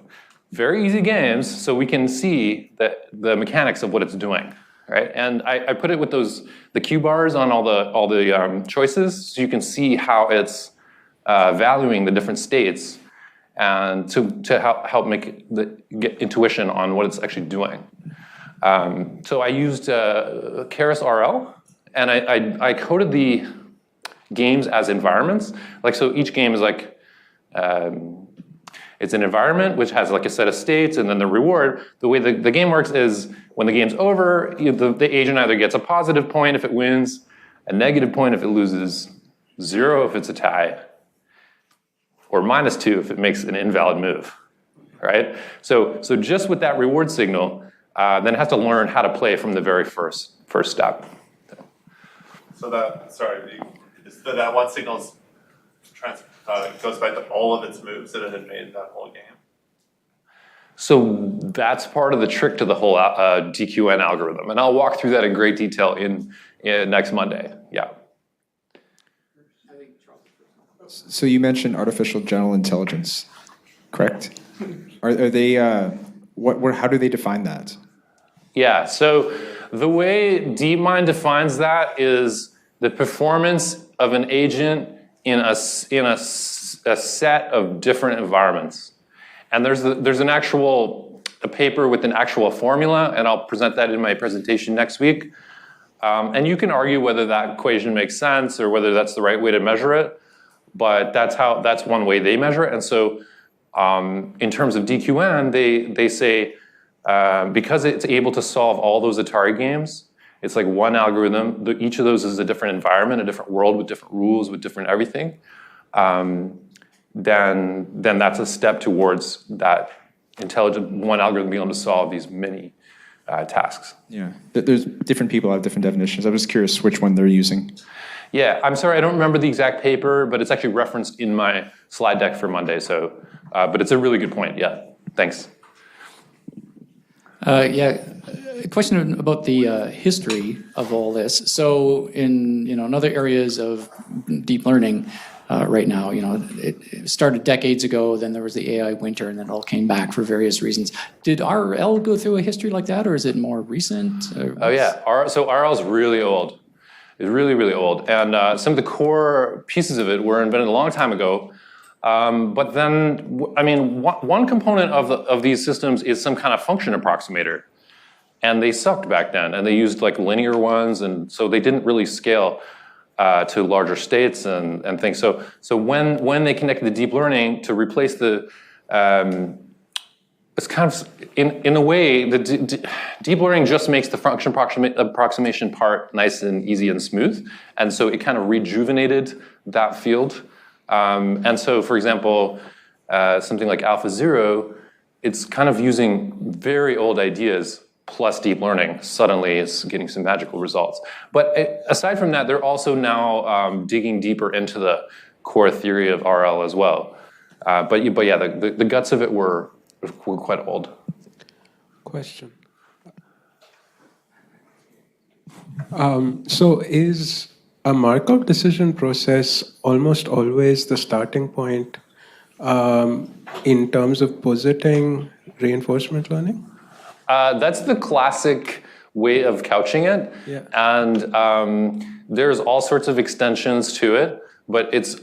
Very easy games, so we can see the mechanics of what it's doing, right? And I put it with the Q bars on all the choices, so you can see how it's valuing the different states and to help get intuition on what it's actually doing. So I used KerisRL, and I coded the games as environments. Like, so each game is like, it's an environment which has like a set of states, and then the reward. The way the game works is when the game's over, the agent either gets a positive point if it wins, a negative point if it loses, 0 if it's a tie, or -2 if it makes an invalid move, right? So just with that reward signal, then it has to learn how to play from the very first step. So that one signal goes back to all of its moves that it had made that whole game. So that's part of the trick to the whole DQN algorithm, and I'll walk through that in great detail in next Monday. Yeah. So you mentioned artificial general intelligence, correct? Are they? How do they define that? Yeah. So the way DeepMind defines that is the performance of an agent in a set of different environments. And there's a paper with an actual formula, and I'll present that in my presentation next week. And you can argue whether that equation makes sense or whether that's the right way to measure it. But that's one way they measure it. And so in terms of DQN, they say because it's able to solve all those Atari games, it's like one algorithm. Each of those is a different environment, a different world with different rules, with different everything. Then that's a step towards that intelligent one algorithm being able to solve these many tasks. Yeah, there's different people have different definitions. I'm just curious which one they're using. Yeah, I'm sorry, I don't remember the exact paper, but it's actually referenced in my slide deck for Monday. So, but it's a really good point. Yeah, thanks. Yeah, a question about the history of all this. So in other areas of deep learning right now, it started decades ago, then there was the AI winter, and then it all came back for various reasons. Did RL go through a history like that, or is it more recent? Oh yeah, so RL is really old. It's really, really old. And some of the core pieces of it were invented a long time ago. But then, I mean, one component of these systems is some kind of function approximator. And they sucked back then, and they used like linear ones, and so they didn't really scale to larger states and things. So when they connected the deep learning to replace the, it's kind of, in a way, the deep learning just makes the function approximation part nice and easy and smooth. And so it kind of rejuvenated that field. And so, for example, something like AlphaZero it's kind of using very old ideas plus deep learning suddenly is getting some magical results. But aside from that, they're also now digging deeper into the core theory of RL as well. But yeah, the guts of it were quite old. Question. So is a Markov decision process almost always the starting point in terms of positing reinforcement learning? That's the classic way of couching it. Yeah. And there's all sorts of extensions to it, but it's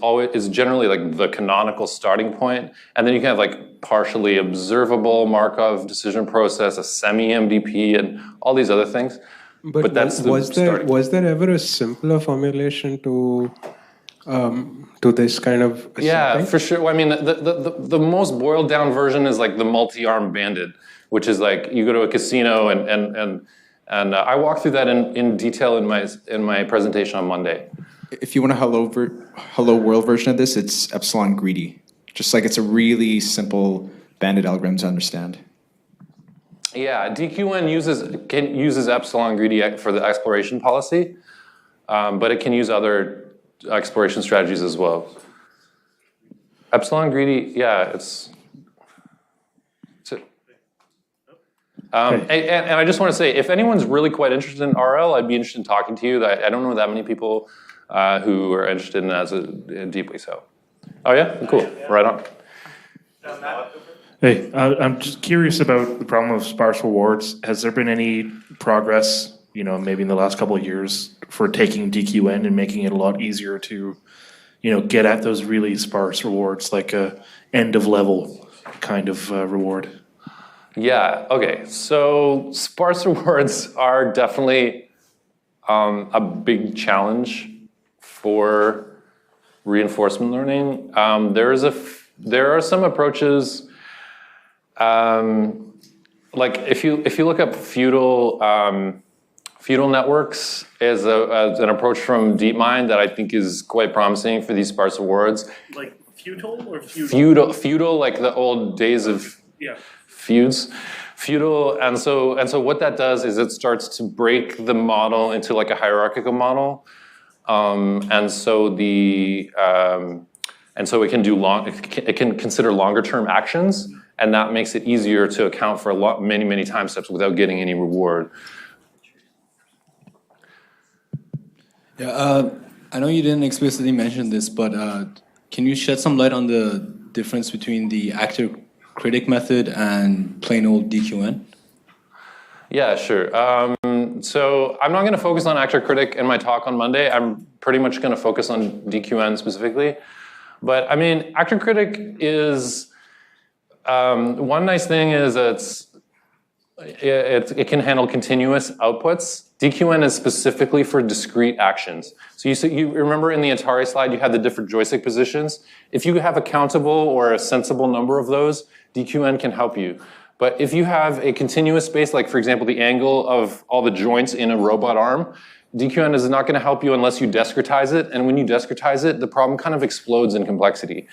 generally like the canonical starting point. And then you can have like partially observable Markov decision process, a semi-MDP, and all these other things. But that's was there ever a simpler formulation to this kind of yeah, setting? for sure. Well, I mean, the most boiled down version is like the multi-arm bandit, which is like you go to a casino and I walk through that in detail in my presentation on Monday. If you want a hello world version of this, it's epsilon greedy. Just like it's a really simple bandit algorithm to understand. Yeah, DQN uses epsilon greedy for the exploration policy, but it can use other exploration strategies as well. Epsilon greedy, yeah, it's and I just want to say, if anyone's really quite interested in RL, I'd be interested in talking to you. I don't know that many people who are interested in that deeply so. Oh yeah, cool, right on. Hey, I'm just curious about the problem of sparse rewards. Has there been any progress, maybe in the last couple of years for taking DQN and making it a lot easier to, get at those really sparse rewards, like a end of level kind of reward? Yeah, okay. So sparse rewards are definitely a big challenge for reinforcement learning. There are some approaches. Like if you look up feudal networks as an approach from DeepMind that I think is quite promising for these sparse rewards. Like feudal or feudal? Feudal, like the old days of feuds. Feudal, and so what that does is it starts to break the model into like a hierarchical model, and so it can do it can consider longer term actions. And that makes it easier to account for many time steps without getting any reward. Yeah, I know you didn't explicitly mention this, but can you shed some light on the difference between the actor-critic method and plain old DQN? Yeah, sure. So I'm not going to focus on actor-critic in my talk on Monday. I'm pretty much going to focus on DQN specifically. But I mean, actor-critic is... one nice thing is it can handle continuous outputs. DQN is specifically for discrete actions. So you remember in the Atari slide you had the different joystick positions. If you have a countable or a sensible number of those, DQN can help you. But if you have a continuous space, like for example the angle of all the joints in a robot arm, DQN is not going to help you unless you discretize it. And when you discretize it, the problem kind of explodes in complexity.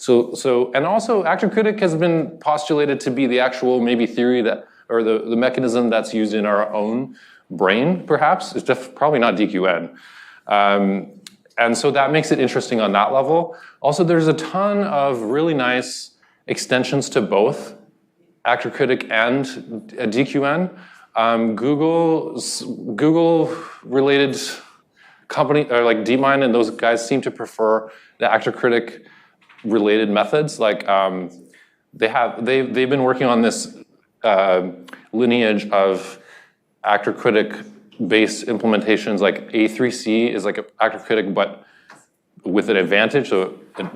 And also actor-critic has been postulated to be the actual maybe theory that, or the mechanism that's used in our own brain, perhaps. It's probably not DQN. And so that makes it interesting on that level. Also, there's a ton of really nice extensions to both actor-critic and DQN. Google-related company, or like DeepMind and those guys seem to prefer the actor-critic related methods. Like they've been working on this lineage of actor-critic based implementations. Like A3C is like an actor-critic but with an advantage. So an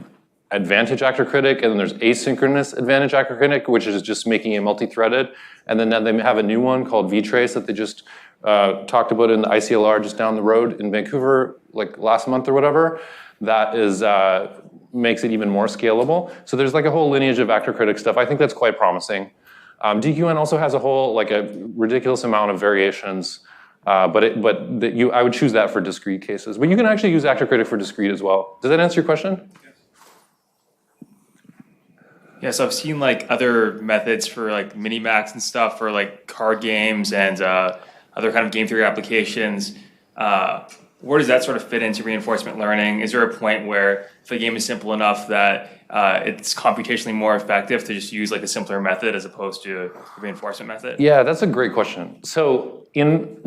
advantage actor-critic, and then there's asynchronous advantage actor-critic, which is just making it multi-threaded. And then they have a new one called vtrace that they just talked about in the ICLR just down the road in Vancouver, like last month or whatever. That is makes it even more scalable. So there's like a whole lineage of actor-critic stuff. I think that's quite promising. DQN also has a whole like a ridiculous amount of variations, I would choose that for discrete cases. But you can actually use actor-critic for discrete as well. Does that answer your question? Yeah, so I've seen like other methods for like minimax and stuff for like card games and other kind of game theory applications. Where does that sort of fit into reinforcement learning? Is there a point where if a game is simple enough that it's computationally more effective to just use like a simpler method as opposed to a reinforcement method? Yeah, that's a great question. So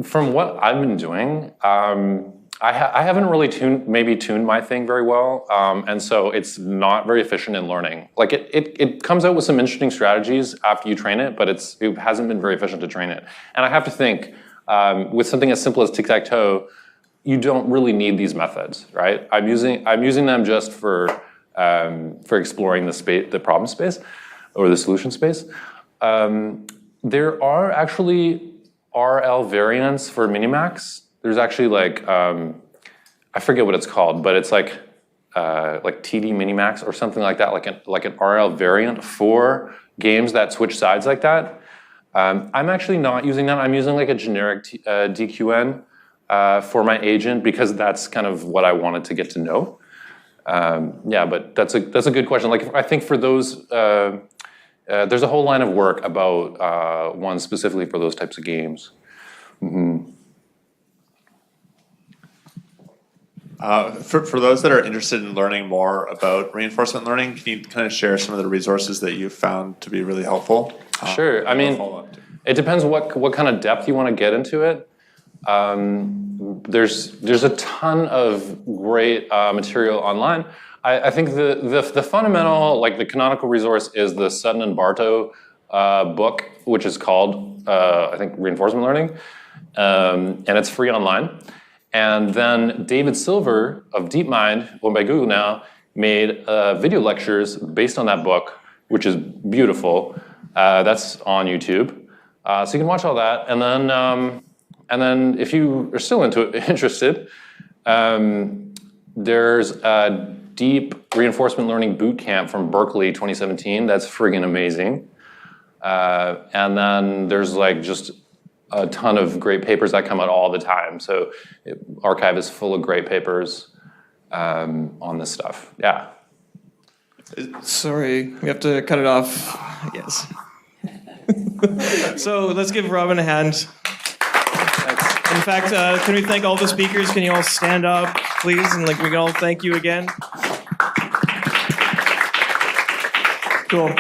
from what I've been doing, I haven't really tuned my thing very well, and so it's not very efficient in learning. Like it comes out with some interesting strategies after you train it, but it hasn't been very efficient to train it. And I have to think with something as simple as tic-tac-toe, you don't really need these methods, right? I'm using them just for exploring the problem space or the solution space. There are actually RL variants for minimax. There's actually like I forget what it's called, but it's like TD Minimax or something like that, like an RL variant for games that switch sides like that. I'm actually not using that. I'm using like a generic DQN for my agent because that's kind of what I wanted to get to know. Yeah, but that's a good question. Like I think for those, there's a whole line of work about one specifically for those types of games. Mm-hmm. For those that are interested in learning more about reinforcement learning, can you kind of share some of the resources that you've found to be really helpful? Sure. I mean, it depends what kind of depth you want to get into it. There's a ton of great material online. I think the fundamental, like the canonical resource is the Sutton and Bartow book, which is called, I think, Reinforcement Learning, and it's free online. And then David Silver of DeepMind, owned by Google now, made video lectures based on that book, which is beautiful. That's on YouTube. So you can watch all that. And then if you are still interested, there's a deep reinforcement learning boot camp from Berkeley 2017. That's friggin' amazing. And then there's like just a ton of great papers that come out all the time. So arXiv is full of great papers on this stuff. Yeah. Sorry, we have to cut it off. Yes. So let's give Robin a hand. In fact, can we thank all the speakers? Can you all stand up, please? And like we can all thank you again. Cool.